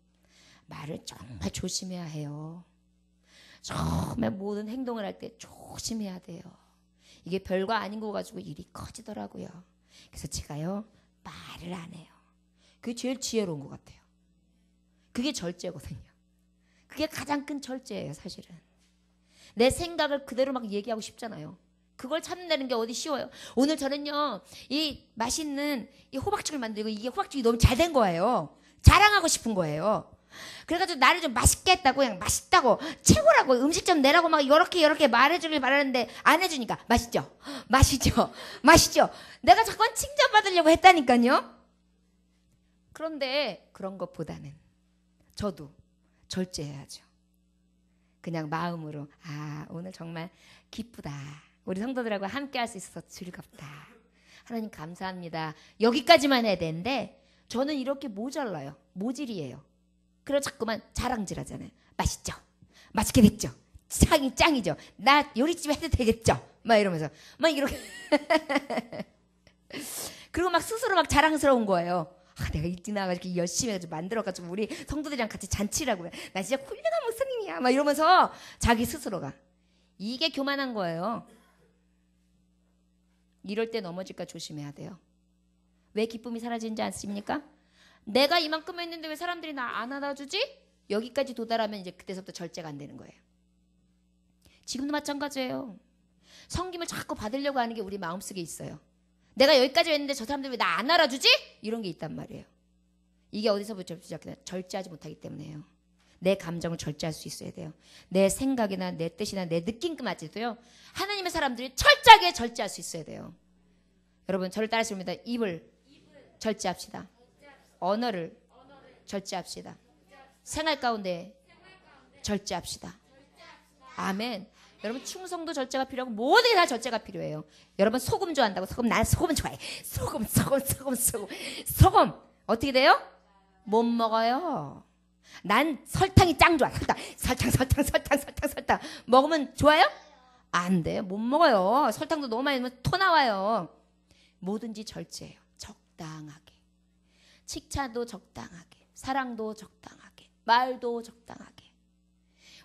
말을 정말 조심해야 해요. 정말 모든 행동을 할 때 조심해야 돼요. 이게 별거 아닌 거 가지고 일이 커지더라고요. 그래서 제가요, 말을 안 해요. 그게 제일 지혜로운 것 같아요. 그게 절제거든요. 그게 가장 큰 절제예요, 사실은. 내 생각을 그대로 막 얘기하고 싶잖아요. 그걸 참는다는 게 어디 쉬워요. 오늘 저는요, 이 맛있는 이 호박죽을 만들고 이게 호박죽이 너무 잘 된 거예요. 자랑하고 싶은 거예요. 그래가지고 나를 좀 맛있게 했다고, 그냥 맛있다고, 최고라고, 음식 좀 내라고 막 이렇게 말해주길 바라는데 안 해주니까 맛있죠? 맛있죠? 맛있죠? 내가 자꾸 칭찬받으려고 했다니까요. 그런데 그런 것보다는 저도 절제해야죠. 그냥 마음으로, 아, 오늘 정말 기쁘다. 우리 성도들하고 함께 할 수 있어서 즐겁다. 하나님 감사합니다. 여기까지만 해야 되는데 저는 이렇게 모자라요. 모질이에요. 그래서 자꾸만 자랑질 하잖아요. 맛있죠? 맛있게 됐죠? 짱이죠? 나 요리집 해도 되겠죠? 막 이러면서 막 이렇게 그리고 막 스스로 막 자랑스러운 거예요. 아, 내가 일찍 나와가지고 열심히 해가지고 만들어가지고 우리 성도들이랑 같이 잔치라고 해. 나 진짜 훌륭한 목사님이야. 막 이러면서 자기 스스로가. 이게 교만한 거예요. 이럴 때 넘어질까 조심해야 돼요. 왜 기쁨이 사라지는지 아십니까? 내가 이만큼 했는데 왜 사람들이 나 안 안아주지? 여기까지 도달하면 이제 그때서부터 절제가 안 되는 거예요. 지금도 마찬가지예요. 섬김을 자꾸 받으려고 하는 게 우리 마음속에 있어요. 내가 여기까지 했는데 저 사람들이 왜 나 안 알아주지? 이런 게 있단 말이에요. 이게 어디서부터 시작되나? 절제하지 못하기 때문에요. 내 감정을 절제할 수 있어야 돼요. 내 생각이나 내 뜻이나 내 느낌까지도요. 하나님의 사람들이 철저하게 절제할 수 있어야 돼요. 여러분, 저를 따라하십니다. 입을 절제합시다. 언어를 절제합시다. 생활 가운데 절제합시다. 아멘. 여러분, 충성도 절제가 필요하고 모든 게 다 절제가 필요해요. 여러분, 소금 좋아한다고. 소금, 난 소금 좋아해. 소금. 소금 어떻게 돼요? 못 먹어요. 난 설탕이 짱 좋아. 설탕 먹으면 좋아요? 안 돼요. 못 먹어요. 설탕도 너무 많이 넣으면 토 나와요. 뭐든지 절제해요. 적당하게. 칭찬도 적당하게. 사랑도 적당하게. 말도 적당하게.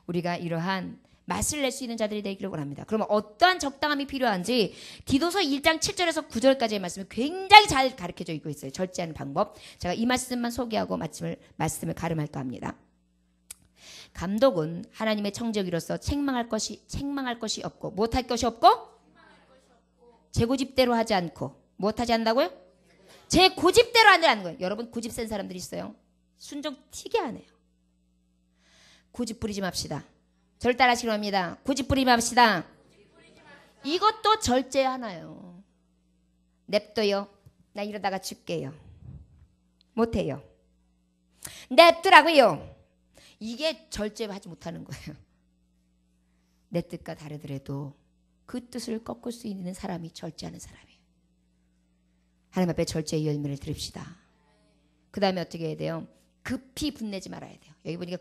우리가 이러한 맛을 낼 수 있는 자들이 되기를 원합니다. 그러면 어떠한 적당함이 필요한지 디도서 1장 7절에서 9절까지의 말씀이 굉장히 잘 가르쳐져 있고 있어요. 절제하는 방법. 제가 이 말씀만 소개하고 말씀을 가름할까 합니다. 감독은 하나님의 청지기로서 책망할 것이 없고 못할 것이 없고 제 고집대로 하지 않고 못하지 않는다고요? 제 고집대로 하지 않는 거예요. 여러분 고집 센 사람들이 있어요. 순종 튀게 안 해요. 고집 부리지 맙시다. 절 따라하시기 합니다. 고집 부리지 맙시다. 이것도 절제 하나요. 냅둬요. 나 이러다가 죽게요. 못해요. 냅두라고요. 이게 절제하지 못하는 거예요. 내 뜻과 다르더라도 그 뜻을 꺾을 수 있는 사람이 절제하는 사람이에요. 하나님 앞에 절제의 열매를 드립시다. 그 다음에 어떻게 해야 돼요? 급히 분내지 말아야 돼요. 여기 보니까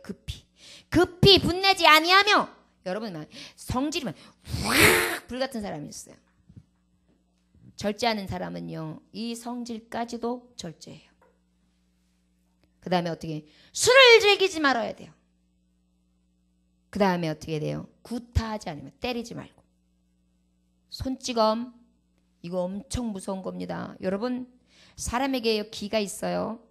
급히 분내지 아니하며 여러분 성질이 막 확 불같은 사람이 있어요. 절제하는 사람은요 이 성질까지도 절제해요. 그 다음에 어떻게 술을 즐기지 말아야 돼요. 그 다음에 어떻게 돼요? 구타하지 않으면 때리지 말고 손찌검 이거 엄청 무서운 겁니다. 여러분 사람에게 기가 있어요.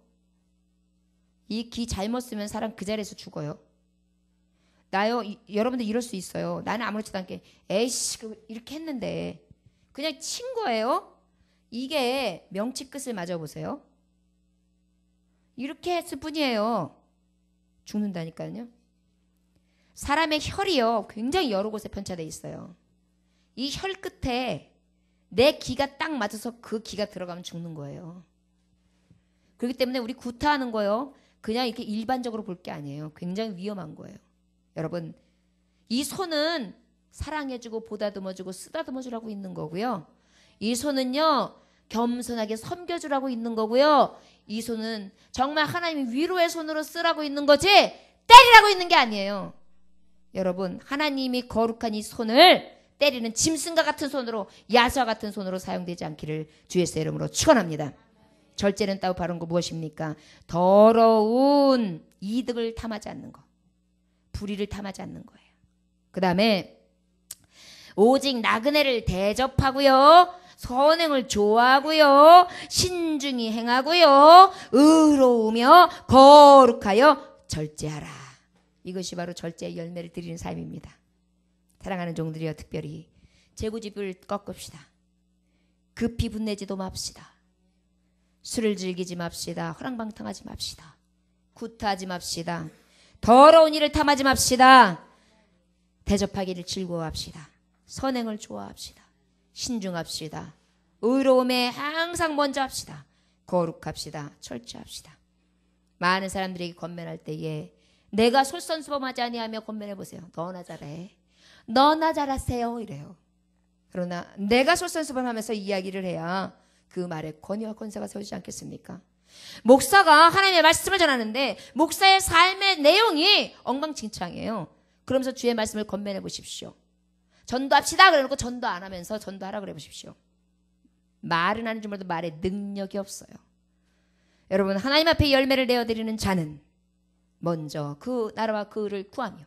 이 기 잘못 쓰면 사람 그 자리에서 죽어요. 여러분들 이럴 수 있어요. 나는 아무렇지도 않게 에이씨 이렇게 했는데 그냥 친 거예요. 이게 명치 끝을 맞아보세요. 이렇게 했을 뿐이에요. 죽는다니까요. 사람의 혈이요 굉장히 여러 곳에 편차되어 있어요. 이 혈 끝에 내 기가 딱 맞아서 그 기가 들어가면 죽는 거예요. 그렇기 때문에 우리 구타하는 거요 그냥 이렇게 일반적으로 볼 게 아니에요. 굉장히 위험한 거예요. 여러분 이 손은 사랑해주고 보다듬어주고 쓰다듬어주라고 있는 거고요. 이 손은요 겸손하게 섬겨주라고 있는 거고요. 이 손은 정말 하나님이 위로의 손으로 쓰라고 있는 거지 때리라고 있는 게 아니에요. 여러분 하나님이 거룩한 이 손을 때리는 짐승과 같은 손으로 야수와 같은 손으로 사용되지 않기를 주 예수의 이름으로 축원합니다. 절제는 따로 바른 거 무엇입니까? 더러운 이득을 탐하지 않는 거. 불의를 탐하지 않는 거예요. 그 다음에 오직 나그네를 대접하고요. 선행을 좋아하고요. 신중히 행하고요. 의로우며 거룩하여 절제하라. 이것이 바로 절제의 열매를 드리는 삶입니다. 사랑하는 종들이여 특별히 제고집을 꺾읍시다. 급히 분내지도 맙시다. 술을 즐기지 맙시다. 허랑방탕하지 맙시다. 구타하지 맙시다. 더러운 일을 탐하지 맙시다. 대접하기를 즐거워합시다. 선행을 좋아합시다. 신중합시다. 의로움에 항상 먼저 합시다. 거룩합시다. 철저합시다. 많은 사람들에게 권면할 때에 내가 솔선수범하지 아니하며 권면해 보세요. 너나 잘해. 너나 잘하세요. 이래요. 그러나 내가 솔선수범하면서 이야기를 해야 그 말에 권위와 권세가 세워지지 않겠습니까? 목사가 하나님의 말씀을 전하는데 목사의 삶의 내용이 엉망진창이에요. 그러면서 주의 말씀을 권면해 보십시오. 전도합시다 그래놓고 전도 안 하면서 전도하라 그래 보십시오. 말은 하는 줄 몰라도 말에 능력이 없어요. 여러분 하나님 앞에 열매를 내어드리는 자는 먼저 그 나라와 그 의를 구하며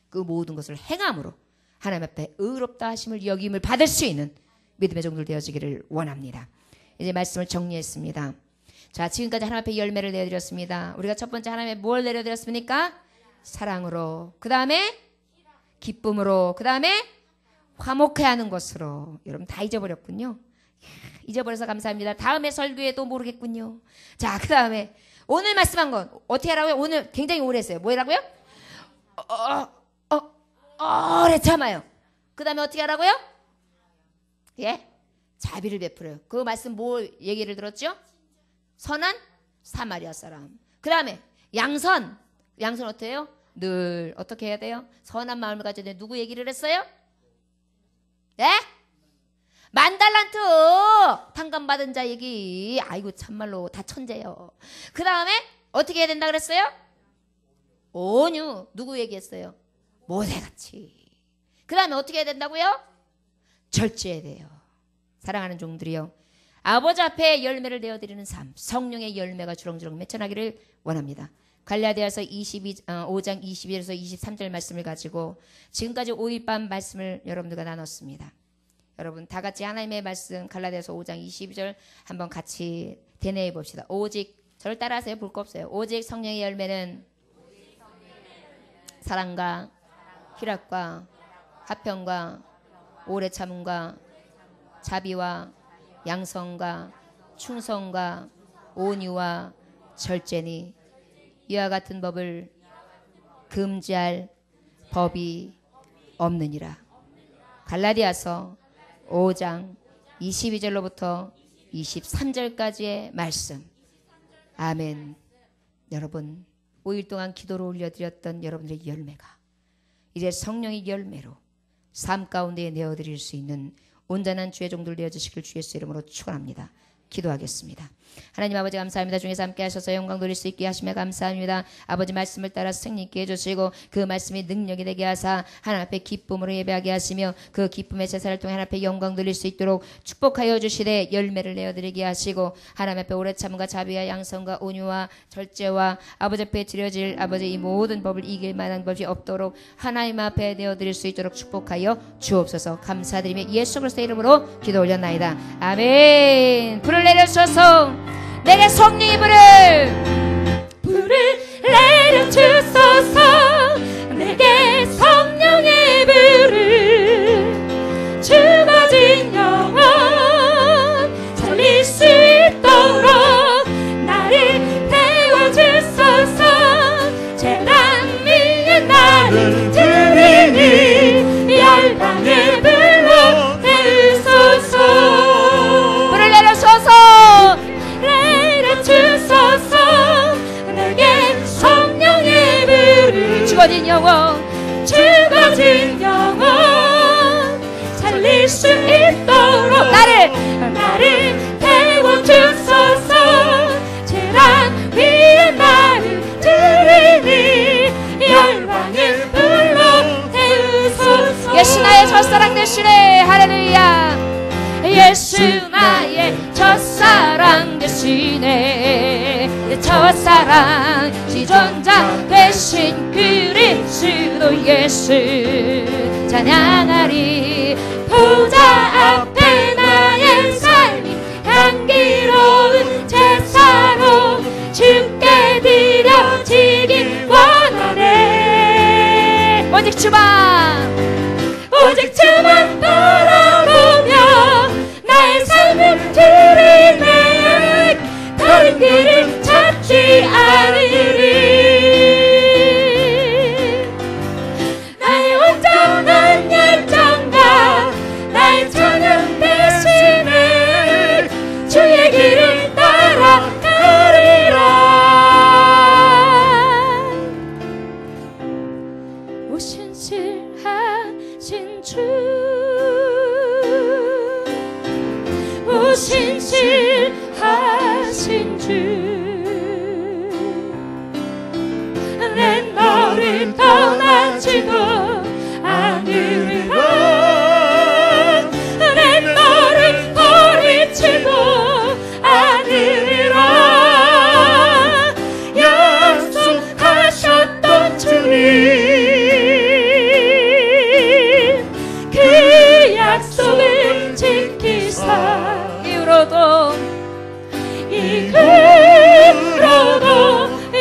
그 모든 것을 행함으로 하나님 앞에 의롭다 하심을 여김을 받을 수 있는 믿음의 종들 되어지기를 원합니다. 이제 말씀을 정리했습니다. 자, 지금까지 하나님 앞에 열매를 내어드렸습니다. 우리가 첫 번째 하나님의 뭘 내려드렸습니까? 사랑으로, 그 다음에 기쁨으로, 그 다음에 화목해하는 것으로. 여러분 다 잊어버렸군요. 잊어버려서 감사합니다. 다음에 설교에도 모르겠군요. 자, 그 다음에 오늘 말씀한 건 어떻게 하라고요? 오늘 굉장히 오래 했어요. 뭐라고요? 오래 참아요. 그 다음에 어떻게 하라고요? 예? 자비를 베풀어요. 그 말씀 뭘 얘기를 들었죠? 선한 사마리아 사람. 그 다음에 양선. 양선 어떻게 해요? 늘 어떻게 해야 돼요? 선한 마음을 가져야 돼요. 누구 얘기를 했어요? 예? 만달란트 탕감받은 자 얘기. 아이고 참말로 다 천재요. 그 다음에 어떻게 해야 된다 그랬어요? 온유. 누구 얘기했어요? 모세같이. 그 다음에 어떻게 해야 된다고요? 절제해야 돼요. 사랑하는 종들이요, 아버지 앞에 열매를 내어드리는 삶, 성령의 열매가 주렁주렁 맺혀나기를 원합니다. 갈라디아서 5장 22절에서 23절 말씀을 가지고 지금까지 5일 밤 말씀을 여러분들과 나눴습니다. 여러분 다 같이 하나님의 말씀 갈라디아서 5장 22절 한번 같이 대내해 봅시다. 오직 저를 따라하세요. 볼 거 없어요. 오직 성령의 열매는 사랑과 희락과 화평과 오래 참음과 자비와 양성과 충성과 온유와 절제니 이와 같은 법을 금지할 법이 없느니라. 갈라디아서 5장 22절로부터 23절까지의 말씀. 아멘. 여러분 5일 동안 기도로 올려드렸던 여러분들의 열매가 이제 성령의 열매로 삶 가운데 내어드릴 수 있는 온전한 주의 종들 되어주시길 주 예수 이름으로 축원합니다. 기도하겠습니다. 하나님 아버지 감사합니다. 중에서 함께 하셔서 영광 돌릴 수 있게 하시며 감사합니다. 아버지 말씀을 따라 승리 있게 해주시고 그 말씀이 능력이 되게 하사 하나님 앞에 기쁨으로 예배하게 하시며 그 기쁨의 제사를 통해 하나님 앞에 영광 돌릴 수 있도록 축복하여 주시되 열매를 내어드리게 하시고 하나님 앞에 오래 참음과 자비와 양성과 온유와 절제와 아버지 앞에 드려질 아버지 이 모든 법을 이길 만한 법이 없도록 하나님 앞에 내어드릴 수 있도록 축복하여 주옵소서. 감사드리며 예수 그리스도의 이름으로 기도 올렸나이다. 아멘. 불을 내려주셔서 내게 성령의 불을 내려주소서. 내게 성령의 불을 죽어진 영혼 살릴 수 있도록 나를 태워주소서. 재단 위에 나를 드리니 열방의 불로 태우소서. 불을 내려주소서. 내게 성령의 불을 죽어진 영혼 살릴 수 있도록 나를 태워주소서. 재단 위에 나를 드리니 열방의 불로 태우소서. 예수 나의 첫사랑 되시네. 할렐루야. 예수 나의 첫사랑 되시네. 내 첫사랑 지존자 되신 그리스도 예수 찬양하리. 보좌 앞에 나의 삶이 향기로운 제사로 주께 드려지길 원하네. 오직 주만 바라보며 나의 삶을 드리네. 다른 길을 찾지 않으리. 나의 온전한 열정과 나의 찬양 대신에 주의 길을 따라가리라. 오신실하신 주, 오신실하신 주, 내 너를 떠나지도 않으리라. 내 너를 버리지도 않으리라. 약속하셨던 주님, 그 약속을 지키사 이후로도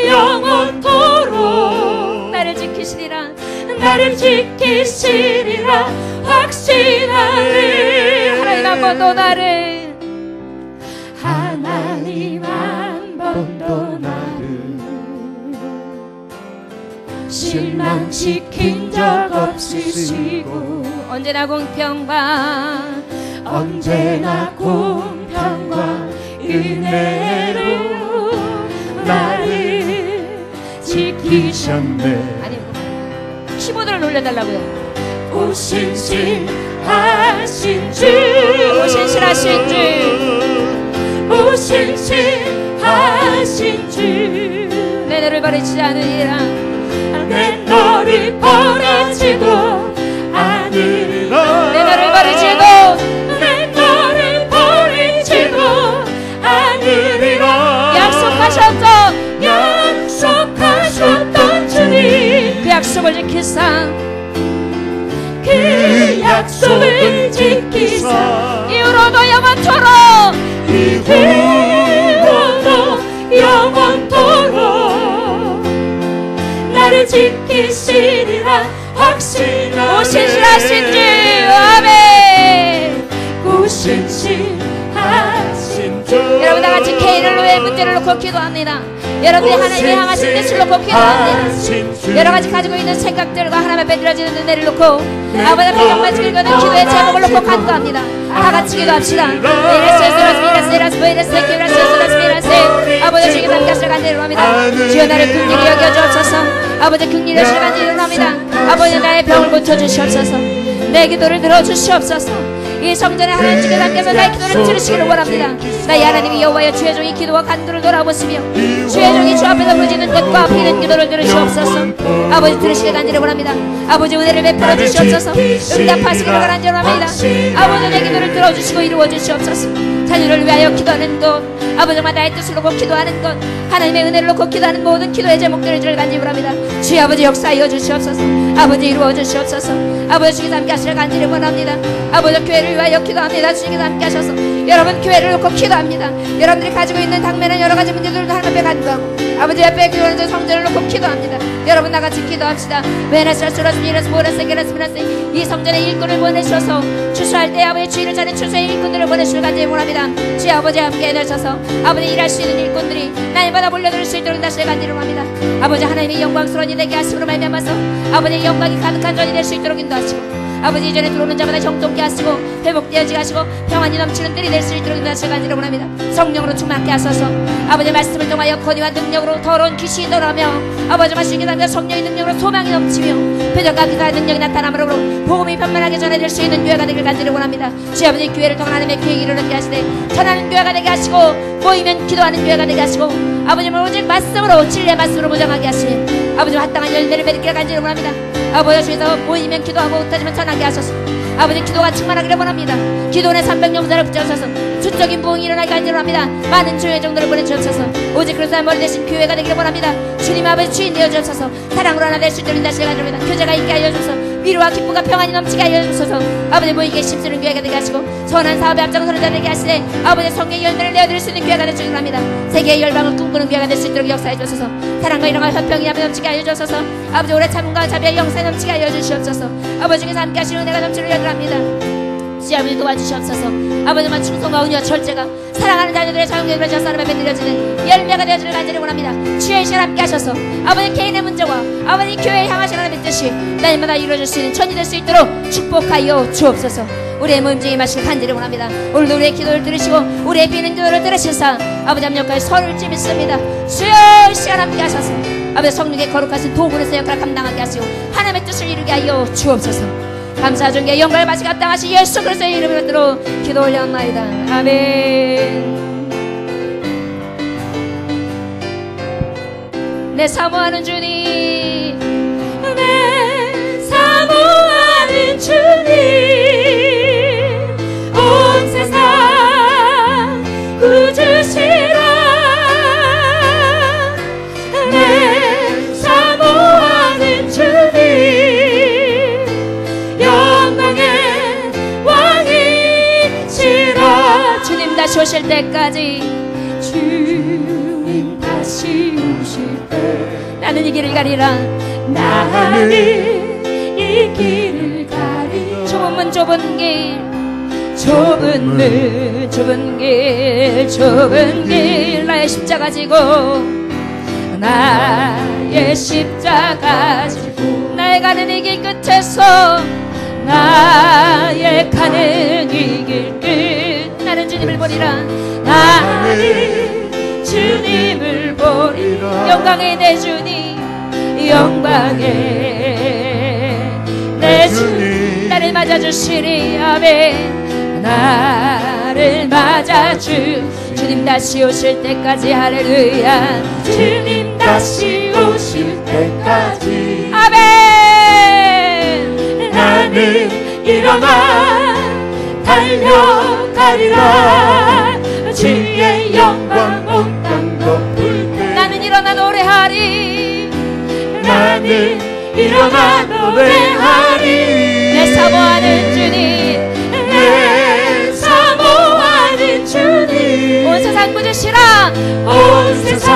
영원토록 나를 지키시리라 확신하리. 하나님 한 번도 나를 하나님 한 번도 나를 실망시킨 적 없으시고 언제나 공평과 은혜로 나를 지키셨네. 아니 키보드를 놀려달라고요. 오신실하신 주, 오신실하신 주, 오신실하신 주, 내 너를 버리지 않으리라. 내 너를 버리지도 않으리라. 내 너를 버리지도 내 너를 버리지도 않으리라. 약속하셨던 약속하셨던 약속을 지키사 그 약속을 지키사 이후로도 영원토록 이후로도 영원토록 나를 지키시리라 확신하네. 오신실하신 주 아멘. 오신실하신 주. 여러분 다같이 개인을 위해 문제를 놓고 기도합니다. 여러분이 하나님이 향하신 뜻을 놓고 기도합니다. 여러가지 가지고 있는 생각들과 하나님 앞에 드려지는 은혜를 놓고 아버지 앞에 정말 즐거운 기도의 제목을 놓고 간구합니다. 다같이 기도합시다. 아버지 주님 함께 하시러 간절히 합니다. 주여 나를 긍휼히 여겨주옵소서. 아버지 긍휼히 여시러 간절히 합니다. 아버지 나의 병을 고쳐주시옵소서. 내 기도를 들어주시옵소서. 이 성전에 하나님 주께서 함께서 나의 기도를 들으시기를 원합니다. 나의 하나님이 여호와여 주의 종이 기도와 간구를 돌아보시며 주의 종이 주 앞에서 부르짖는 뜻과 비는 기도를 들으시옵소서. 아버지 들으시기를 간절히 원합니다. 아버지 은혜를 베풀어 주시옵소서. 응답하시기를 간절히 원합니다. 아버지 내 기도를 들어주시고 이루어 주시옵소서. 자녀를 위하여 기도하는 것, 아버지가 나의 뜻을 놓고 기도하는 것, 하나님의 은혜를 놓고 기도하는 모든 기도의 제목들을 주를 간절히 원합니다. 주의 아버지 역사하여 주시옵소서. 아버지 이루어 주시옵소서. 아버지 주께서 함께 하시길 간절히 원합니다. 아버지 교회를 위하여 기도합니다. 주님께서 함께 하셔서 여러분 교회를 놓고 기도합니다. 여러분들이 가지고 있는 당면한 여러가지 문제들도 하나님 앞에 간구하고 아버지 앞에 기도하는 성전을 놓고 기도합니다. 여러분 나같이 기도합시다. 이 성전의 일꾼을 보내주셔서 추수할 때 아버지 주인을 찾는 추수의 일꾼들을 보내주시길 간절히 원합니다. 주의 아버지 함께 해주셔서 아버지 일할 수 있는 일꾼들이 날마다 몰려들 수 있도록 다시 간절히 원합니다. 아버지 하나님의 영광스러운 이 되게 하심으로 말미암아서 아버지의 영광이 가득한 전이 될 수 있도록 인도하시고 아버지 이전에 들어오는 자마다 형통케 하시고 회복되어지게 하시고 평안이 넘치는 들이 될 수 있도록 인도하시길 간절히 원합니다. 성령으로 충만케 하소서. 아버지 말씀을 통하여 권위와 능력으로 더러운 귀신이 돌아오며 아버지 말씀이 기다리며 성령의 능력으로 소망이 넘치며 표적과 기사의 능력이 나타남으로 복음이 편만하게 전해질 수 있는 교회가 되길 간절히 원합니다. 주 아버지 교회를 통한 하나님의 계획을 이루게 하시되 전하는 교회가 되게 하시고 모이면 기도하는 교회가 되게 하시고 아버지 오직 말씀으로 진리의 말씀으로 무장하게 하시며 아버지 마땅한 열매를 맺기를 간절히 원합니다. 아버지 주께서 모이면 기도하고 흩어지면 전하게 하소서. 아버지 기도가 충만하기를 원합니다. 기도원의 300명자를 붙여주셔서 주적인 부흥이 일어나게 간절히 원합니다. 많은 주의 정도를 보내주옵소서. 오직 그리스도의 머리 대신 교회가 되기를 원합니다. 주님 아버지 주인 되어주옵소서. 사랑으로 하나 될 수 있도록 인도하시길 간절히 원합니다. 교제가 있게 하여 주옵소서. 위로와 기쁨과 평안이 넘치게 하여 주옵소서. 아버지 모이게 힘쓰는 교회가 되게 하시고 선한 사업에 앞장서는 자 되게 하시되 아버지 성령의 열매를 내어드릴 수 있는 교회가 될 줄 압니다. 세계의 열방을 꿈꾸는 교회가 될 수 있도록 역사해 주옵소서. 사랑과 일어나 협평이 앞에 넘치게 하여 주옵소서. 아버지 오래 참음과 자비의 영사에 넘치게 하여 주시옵소서. 아버지께서 함께 하시는 은혜가 넘치는 여들합니다. 주 아버지 도와주시옵소서. 아버지만 충성과 은혜와 절제가 사랑하는 자녀들의 자용계획을 저 사람 앞에 드려지는 열매가 되어주를 간절히 원합니다. 주의 시간 함께 하셔서 아버지 개인의 문제와 아버지 교회에 향하신 하나님의 뜻이 날마다 이루어질 수 있는 전이 될 수 있도록 축복하여 주옵소서. 우리의 몸중에 마시길 간절히 원합니다. 오늘도 우리의 기도를 들으시고 우리의 비는 기도를 들으시사 아버지 합력까지 서울지 믿습니다. 주의 시간 함께 하셔서 아버지 성령의 거룩하신 도구로서 역할을 감당하게 하시고 하나님의 뜻을 이루게 하여 주옵소서. 감사 존귀 영광을 마치 합당하신 예수 그리스도의 이름으로 들어 기도 올려옵나이다. 아멘. 내 사모하는 주님, 내 사모하는 주님, 온 세상 구주시라. 내 사모하는 주님, 영광의 왕이시라. 주님 다시 오실 때까지, 주님 다시 오실 때 나는 이 길을 가리라. 나는 이 길을 가리라. 좁은 문 좁은 길, 좁은 문 좁은 길, 좁은 길. 나의 십자가 지고, 나의 십자가 지고, 나의 가는 이 길 끝에서, 나의 가는 이 길 끝. 나는 주님을 보리라. 나는 주님을 보리라. 영광의 내 주님, 영광의 내 주님, 나를 맞아주시리. 아멘. 나를 맞아주 주님 다시 오실 때까지. 할렐루야. 주님 다시 오실 때까지. 아멘. 나는 일어나 달려가리라. 주의 영광 온 땅 덮을 때 나는 일어나 노래하리. 나는 일어나 노래하리. 내 사모하는 주님, 내 사모하는 주님, 온 세상 꾸짖으시라. 온 세상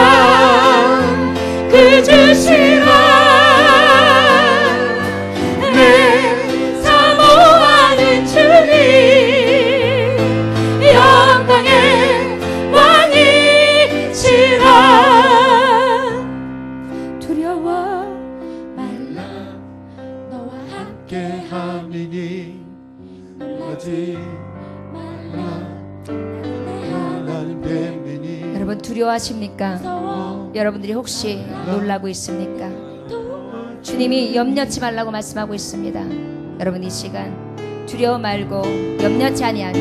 꾸짖으시라. 내 사모하는 주님, 영광의 왕이시라. 두려워 말라, 너와 함께함이니 놀라지 말라. 나는 뱀이니. 여러분 두려워하십니까? 여러분들이 혹시 놀라고 있습니까? 주님이 염려치 말라고 말씀하고 있습니다. 여러분 이 시간 두려워 말고 염려치 아니하며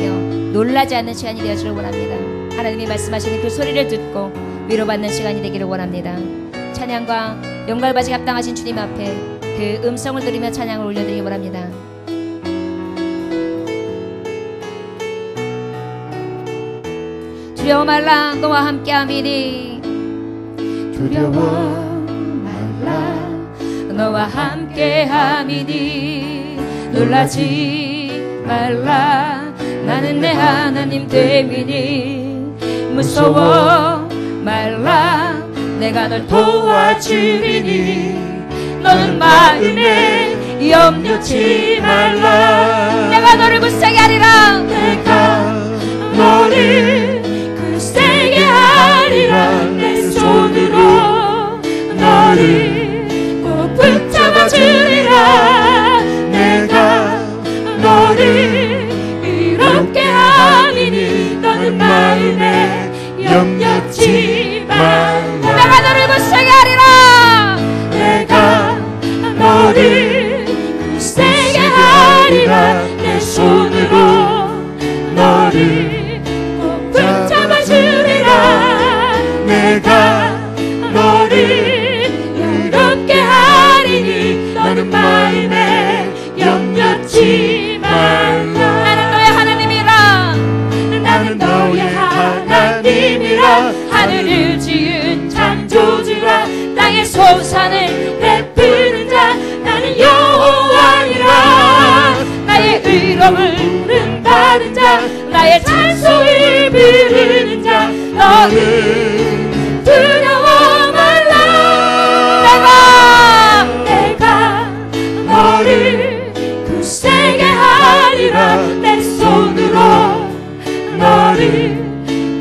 놀라지 않는 시간이 되어주길 원합니다. 하나님이 말씀하시는 그 소리를 듣고 위로받는 시간이 되기를 원합니다. 찬양과 영광을 받지 합당하신 주님 앞에 그 음성을 들으며 찬양을 올려드리기 원합니다. 두려워 말라, 너와 함께함이니. 두려워 말라, 너와 함께함이니. 놀라지 말라, 나는 내 하나님 됨이니. 무서워 말라, 내가 널 도와주리니. 너는 마음에 염려치 말라. 내가 너를 굳세게 하리라. 내가 너를 굳세게 하리라. 내 손으로 너를 꼭 붙잡아 주리라. 내가 너를 이롭게 하리니. 너는 마음에 염려치 말라. 내가 너를 굳세게 하리라. 내가 너를 굳세게 하리라. 내 손으로 너를 꼭 붙잡아 주리라. 내가 너를 이롭게 하리니. 너는 마음에 염려치 말라. 나는 너의 하나님이라. 나는 너의 하나님이라. 하늘을 지은 창조주라. 땅의 소산을 베푸는 자. 나는 여호와이라. 나의 의로움을 부름받은 자. 나의 찬송을 부르는 자. 너는 두려워 말라. 내가 너를 굳세게 하리라. 내 손으로 너를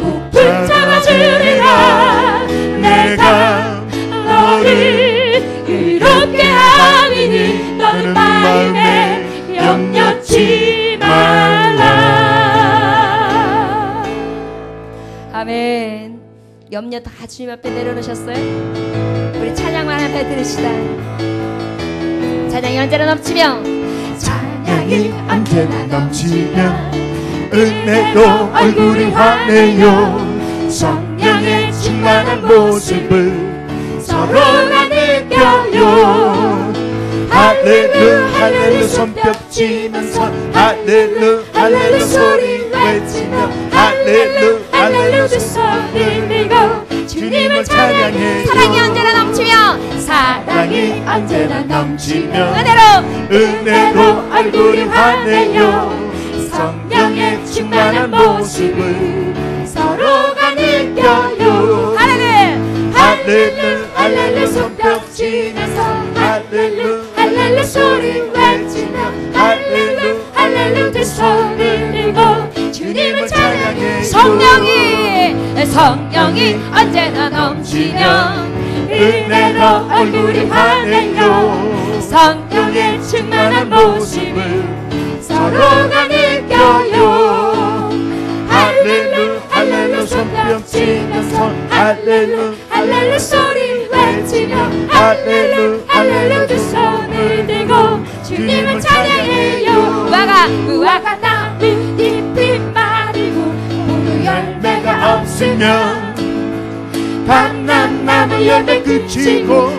꼭 붙잡아 주리라. 내가 너를 이롭게 하리니. 너는 마음에 염려치 말라. 아멘. 염려 다 주님 앞에 내려놓으셨어요? 우리 찬양만 앞에 들으시다. 찬양이 언제나 넘치며, 찬양이 언제나 넘치며 은혜로 얼굴이 환해요. 성령의 충만한 모습을 서로가 느껴요. 할렐루 할렐루 손뼉 치면서 할렐루 할렐루 소리 외치며 할렐루 할렐루 두 손 들고 주님을 찬양해요. 사랑이 언제나 넘치며, 사랑이 언제나 넘치며 은혜로 은혜로 얼굴이 환해요. 성령의 충만한 모습을 서로가 느껴요. 할렐루 할렐루 할렐루 손뼉 치면서 할렐루 할렐루 소리 외치며 할렐루 할렐루 두 손을 들고 주님을 찬양해요. 성령이 언제나 넘치며 은혜로 얼굴이 환해요. 성령의 충만한 모습을 서로가 느껴요. 할렐루 할렐루 손뼉 치면서 할렐루 할렐루 소리 외치며 할렐루 할렐루 두 손을 들고 주님을 찬양해요. 무화과 나무 잎이 마르고 포도 열매가 없으면 감람나무 열매 그치고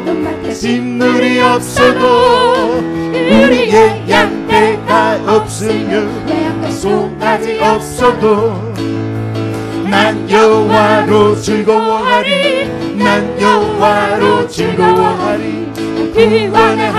빗물이 없어도 우리의 양떼가 없으면 송아지 없어도 난 여호와로 즐거워하리. 난 여호와로 즐거워하리. 구원의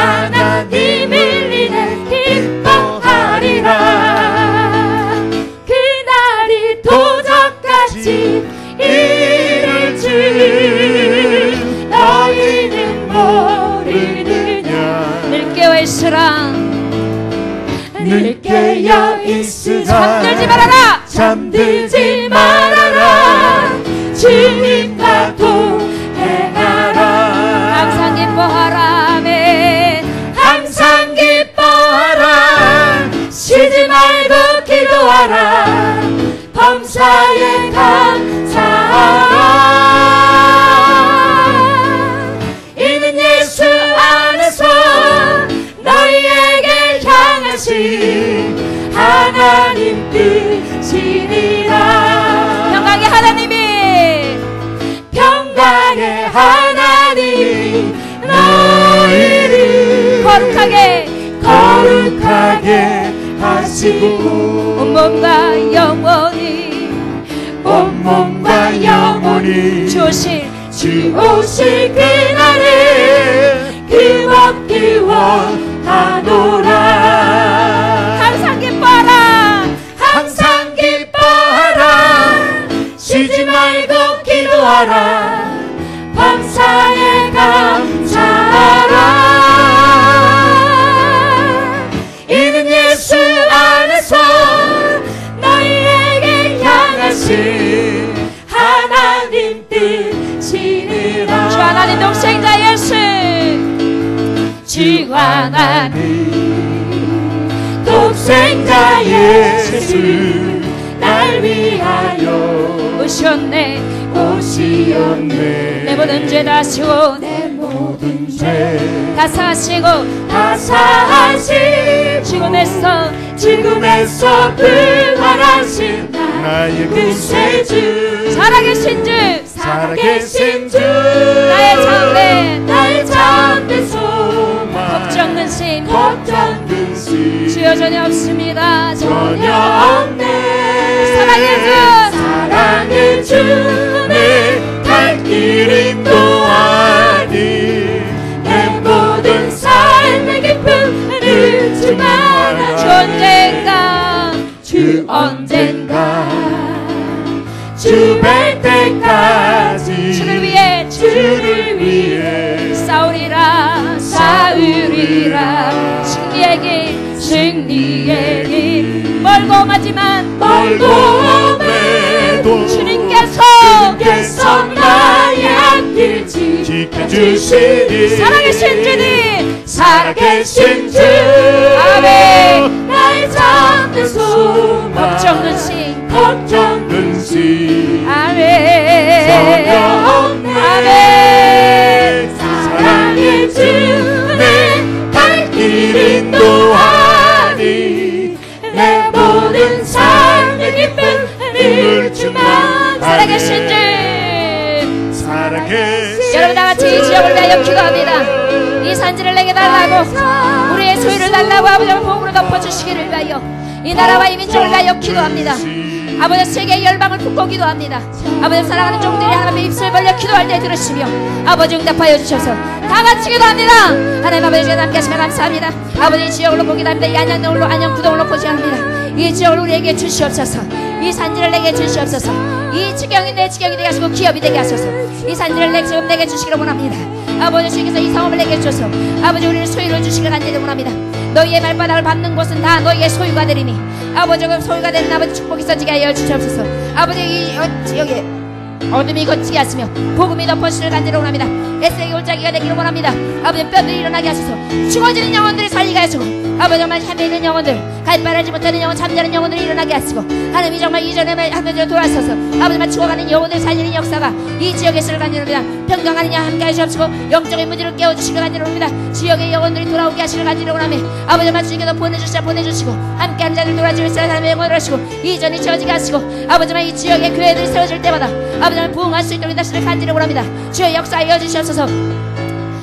있으라 잠들지 말아라 잠들지 말아라 주님과 동행하라 항상 기뻐하라 아멘 항상 기뻐하라 쉬지 말고 기도하라 범사에 감사하라 이는 예수 안에서 너희에게 향하신 하나님 뜻이니라 평강의 하나님이 평강의 하나님 너희를 거룩하게 하시고 온몸과 영원히 주 오실 그날에 금없기 원하노라 항상 기뻐하라 쉬지 말고 기도하라 범사에 감사하라 이는 예수 안에서 너희에게 향하신 하나님 뜻이니라 주 하나님 동생자 예수 주 하나님 독생자 예수 날 위하여 오셨네 오시었네 내 모든 죄 다 지고 내 모든 죄 다 사하시고 다 사하신 죽음에서 부활하신 나의 구세주 살아계신 주 나의 참된 소망 걱정 근심 주여 전혀 없습니다 전혀 없네 사랑의 주 내 갈 길 인도하니 내 모든 삶의 기쁨을 주만하라 주 언젠가 주 뵐 때까지 주를 위해 싸우리라 승리의 길 멀고 마지만 멀고매도 주님께서 나의 앞길 지켜주시니 살아계신 주 아멘 나의 참된 소망 걱정 근심 아멘 전혀 없네 아멘 사랑의 주 내 갈 길 인도하니 내 모든 삶의 기쁨을 주만 살아계신 주 살아계신 여러분 다같이 지역을 위하여 기도합니다. 이 산지를 내게 달라고 우리의 소유를 달라고 아버지의 복으로 덮어주시기를 위하여 이 나라와 이 민족을 위하여 기도합니다. 아버지 세계의 열방을 품고 기도합니다. 아버지 사랑하는 종들이 하나님의 입술을 벌려 기도할 때 들으시며 아버지 응답하여 주셔서 다같이 기도합니다. 하나님 아버지 주님 함께 하시면 감사합니다. 아버지 이 지역을 놓고 기도합니다. 이 안양동으로 안양구동을 놓고 기도합니다. 이 지역을 우리에게 주시옵소서. 이 산지를 내게 주시옵소서. 이 지경이 내 지경이 되게 하시고 기업이 되게 하소서. 이 산지를 지금 내게 주시기를 원합니다. 아버지 주께서 이 성읍을 내게 주셔서 아버지 우리를 소유를 주시기를 간절히 원합니다. 너희의 말바닥을 밟는 곳은 다 너희의 소유가 되리니 아버지 그 소유가 되는 아버지 축복이 써지게 하여 주시옵소서. 아버지 여기 어둠이 거치게 하시며 복음이 덮어주시기를 간절히 원합니다. 에스겔의 올짜기가 되기를 원합니다. 아버지 뼈들이 일어나게 하소서. 죽어지는 영혼들을 살리게 하시고 아버지 정말 헤매는 영혼들 갈바라지 못하는 영혼 잠자는 영혼들을 일어나게 하시고 하나님이 정말 이전에 하늘로 돌아서서 아버지만 죽어가는 영혼을 살리는 역사가 이 지역에 있을 간절히 원합니다. 평강하는 양 함께 하시옵시고 영적인 무지를 깨워주시기를 간절히 원합니다. 지역의 영혼들이 돌아오게 하시기를 간절히 원하며 아버지만 주님께서 보내주시고 함께하는 자들 돌아주고 있어야 하나님의 영혼을 하시고 이전이 지어지게 하시고 아버지만 이 지역의 교회들이 세워질 때마다 아버지만 부흥할 수 있도록 다시를 간절히 원합니다. 주의 역사하여 주시옵소서.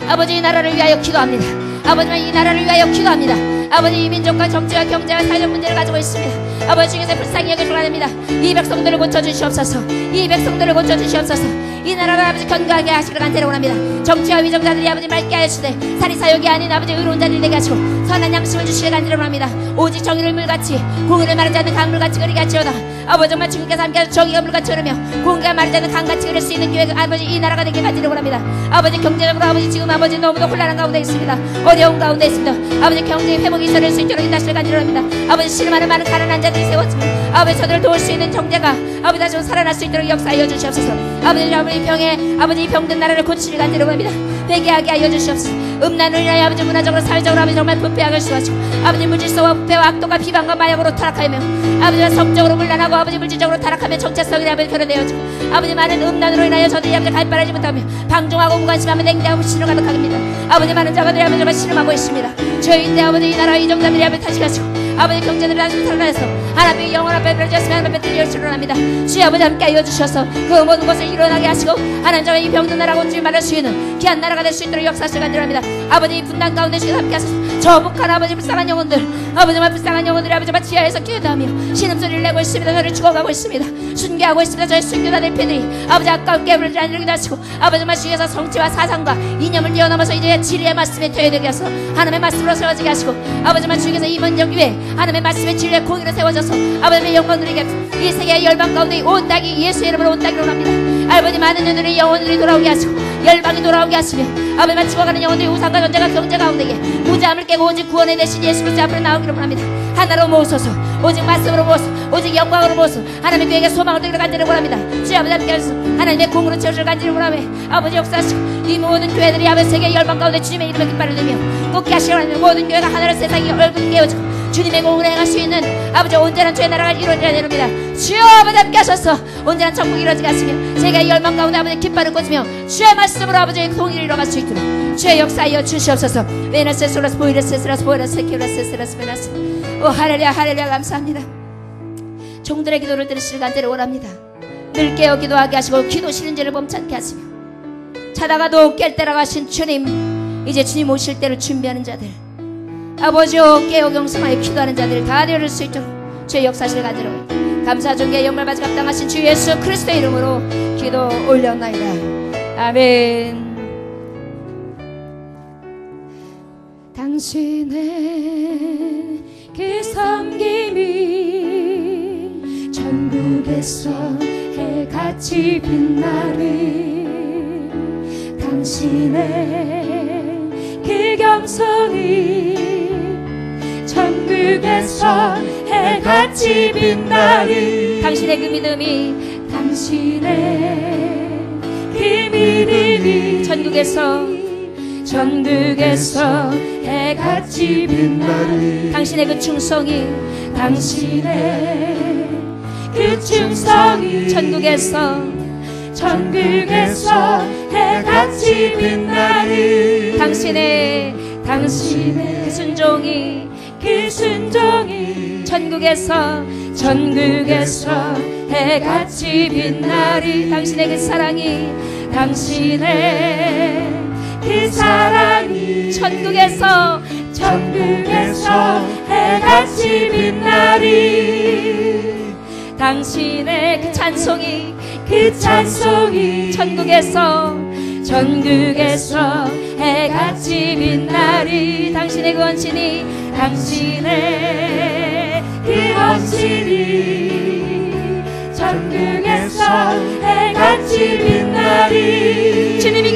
아버지 이 나라를 위하여 기도합니다. 아버지만 이 나라를 위하여 기도합니다. 아버지 이 민족과 정치와 경제와 사회적 문제를 가지고 있습니다. 아버지 중에서 불쌍히 여겨 주옵니다. 이 백성들을 고쳐주시옵소서. 이 백성들을 고쳐주시옵소서. 이 나라를 아버지 건강하게 하시기를 간절히 원합니다. 정치와 위정자들이 아버지 맑게 하시되 사리사욕이 아닌 아버지 의로운 자들이 되게 하시고 선한 양심을 주시기를 간절히 원합니다. 오직 정의를 물같이 공의를 말하지 않는 강물같이 그리게 하시오다. 아버지 정말 주님께서 함께하셔서 정의가 물같이 흐르며 공기가 마르지 않는 강같이 흐를 수 있는 교회가 아버지 이 나라가 되게 간절히 원합니다. 아버지 경제적으로 아버지 지금 아버지 너무도 혼란한 가운데 있습니다. 어려운 가운데 있습니다. 아버지 경제 회복이 있어낼 수 있도록 인도하시길 간절히 원합니다. 아버지 실망하는 많은 가난한 자들이 세워지며 아버지 저들을 도울 수 있는 경제가 아버지 다시 살아날 수 있도록 역사하여 주시옵소서. 아버지 병에 아버지 병든 나라를 고치길 간절히 원합니다. 회개하게 하여 주시옵소서. 음란을 인하여 아버지 문화적으로 사회적으로 아버지 정말 부패하게 하시옵소서. 아버지 물질서와 부패와 악도가 비방과 마약으로 타락하며 아버지가 성적으로 물란하고 아버지 물질적으로 타락하며 정체성이 아버지 결여되어지고 아버지 많은 음란으로 인하여 저들이 아버지 갈바라지 못하며 방종하고 무관심하며 냉정하고 신을 가득합니다. 아버지 많은 자가들이 아버지 정말 신음하고 있습니다. 저희인데 아버지 이 나라 이 정자들이 아버지 다시가시고 아버지 경제들을 한숨 살아나서 하나님의 영원 앞에 들어졌으면 하나님 앞에 드리시려 합니다. 주여 아버지 함께 하여 주셔서 그 모든 것을 일어나게 하시고 하나님 정말 이 병든 나라가 온줄 말할 수 있는 귀한 나라가 될 수 있도록 역사하시길 간절합니다. 아버지 이 분단 가운데 주여 함께 하셔서 저 북한 아버지 불쌍한 영혼들 아버지 정말 불쌍한 영혼들이 아버지 정말 지하에서 기도하며 신음소리를 내고 있습니다. 저를 죽어가고 있습니다. 순교하고 있습니다. 저희 순교자들 패들이 아버지 아까운 깨물지 않으려고 하시고 아버지 정말 주께서 성취와 사상과 이념을 뛰어넘어서 이제 진리의 말씀에 되어되게 하셔서 하나님의 말씀으로 세워지게 하시고 아버지 정말 주께서 이번 위에 하나님의 말씀의 진리의 공의로 세워져서 아버지의 영광 누리게 이 세계의 열방 가운데 온 땅이 예수의 이름으로 온 땅으로 합니다. 아버지 많은 눈들이 영혼들이 돌아오게 하시고 열방이 돌아오게 하시며 아버지만 죽어가는 영혼들이 우상과 전쟁과 경제 가운데에 무자함을 깨고 오직 구원의 대신 예수 그리스도 앞으로 나오기를 원합니다. 하나로 모으소서 오직 말씀으로 모으소서 오직 영광으로 모으소서 하나님의 교회에게 소망을 드리러 간절히 원합니다. 주여 아버지 함께 하소서 하나님의 공으로 채워줄 간절히 원하며 아버지 역사하시고 이 모든 교회들이 아버지 세계 열방 가운데 주님의 이름의 깃발을 들며 굳게 하시기 원합니다. 모든 교회가 하나로 세상이 얼굴 깨워지고 주님의 공을 행할 수 있는 아버지 온전한 주의 나라가 이루어져야 됩니다. 주여 아버지 함께 하셔서 온전한 천국이 이루어지게 하시며 세계의 열방 가운데 아버지 깃발을 꽂으며 주의 말씀으로 아버지의 통일을 이뤄갈 수 있도록 주의 역사하여 주시옵소서. 베나세소라스 보이라세스라스 보이라세 키라세스라스 베나세 오 할렐루야 할렐루야 감사합니다. 종들의 기도를 들으시길 간절히 원합니다. 늘 깨어 기도하게 하시고 기도 실인지를 범찮게 하시며 자다가도 깰 때라고 하신 주님 이제 주님 오실 때를 준비하는 자들 아버지여 깨어 경성하여 기도하는 자들을 다 되어줄 수 있도록 주의 역사실 간절히 감사 존귀 영광 바지 감당하신 주 예수 그리스도의 이름으로 기도 올려옵나이다. 아멘. 당신의 그 섬김이 전국에서 해같이 빛나리 당신의 그 경성이 전국에서 해같이 빛나리 당신의 그 믿음이 당신의 그 믿음이 전국에서 해같이 빛나리 당신의 그 충성이 당신의 그 충성이 전국에서 해같이 빛나리 당신의 그 순종이 전국에서 해같이 빛나리 당신의 그 사랑이 그 사랑이 전국에서 해같이 빛나리 당신의 그 찬송이 전국에서 해같이 빛나리 당신의 그 원신이 전국에서 해같이 빛나리 주님이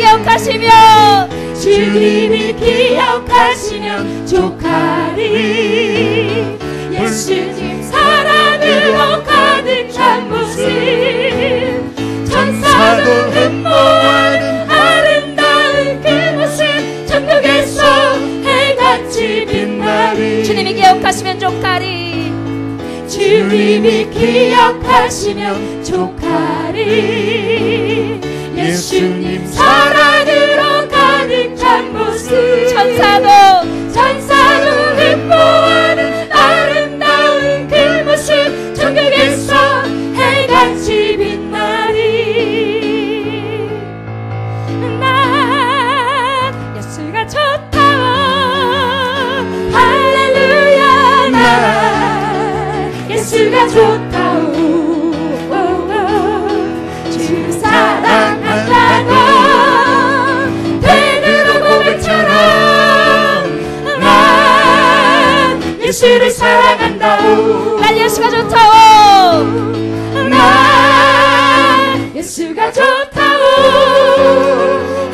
기억하시면 족하리 예수님 사랑으로 가득 찬 모습 천사도 흠모하는 아름다운 그 모습 전국에서 해같이 빛나리 주님이 기억하시면 족하리 주님이 기억하시면 족하리 예수님 사랑으로 가득 찬 모습 천사도 흠모하는 아름다운 그 모습 전국에서 해같이 빛나리 난 예수가 좋다오 할렐루야 난 예수가 좋다오 주 사랑한다고 베드로 고백처럼 난 예수를 사랑한다오 난 예수가 좋다오 난 예수가 좋다오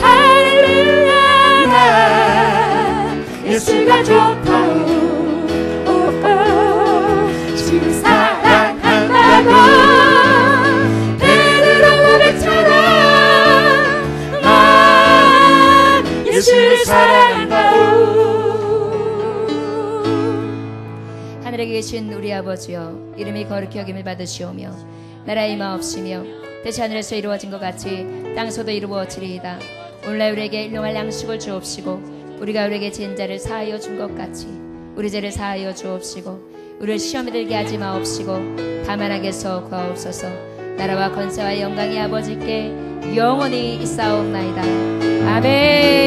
할렐루야 난 예수가 좋다오 주를 사랑한다고 베드로 고백처럼 난 예수를 사랑한다오. 하늘에 계신 우리 아버지여 이름이 거룩히 여김을 받으시오며 나라의 임하옵시며 뜻이 하늘에서 이루어진 것 같이 땅에서도 이루어지리이다. 오늘날 우리에게 일용할 양식을 주옵시고 우리가 우리에게 지은 자를 사하여 준 것 같이 우리 죄를 사하여 주옵시고 우리를 시험에 들게 하지 마옵시고 다만 악에서 구하옵소서. 나라와 권세와 영광이 아버지께 영원히 있사옵나이다. 아멘.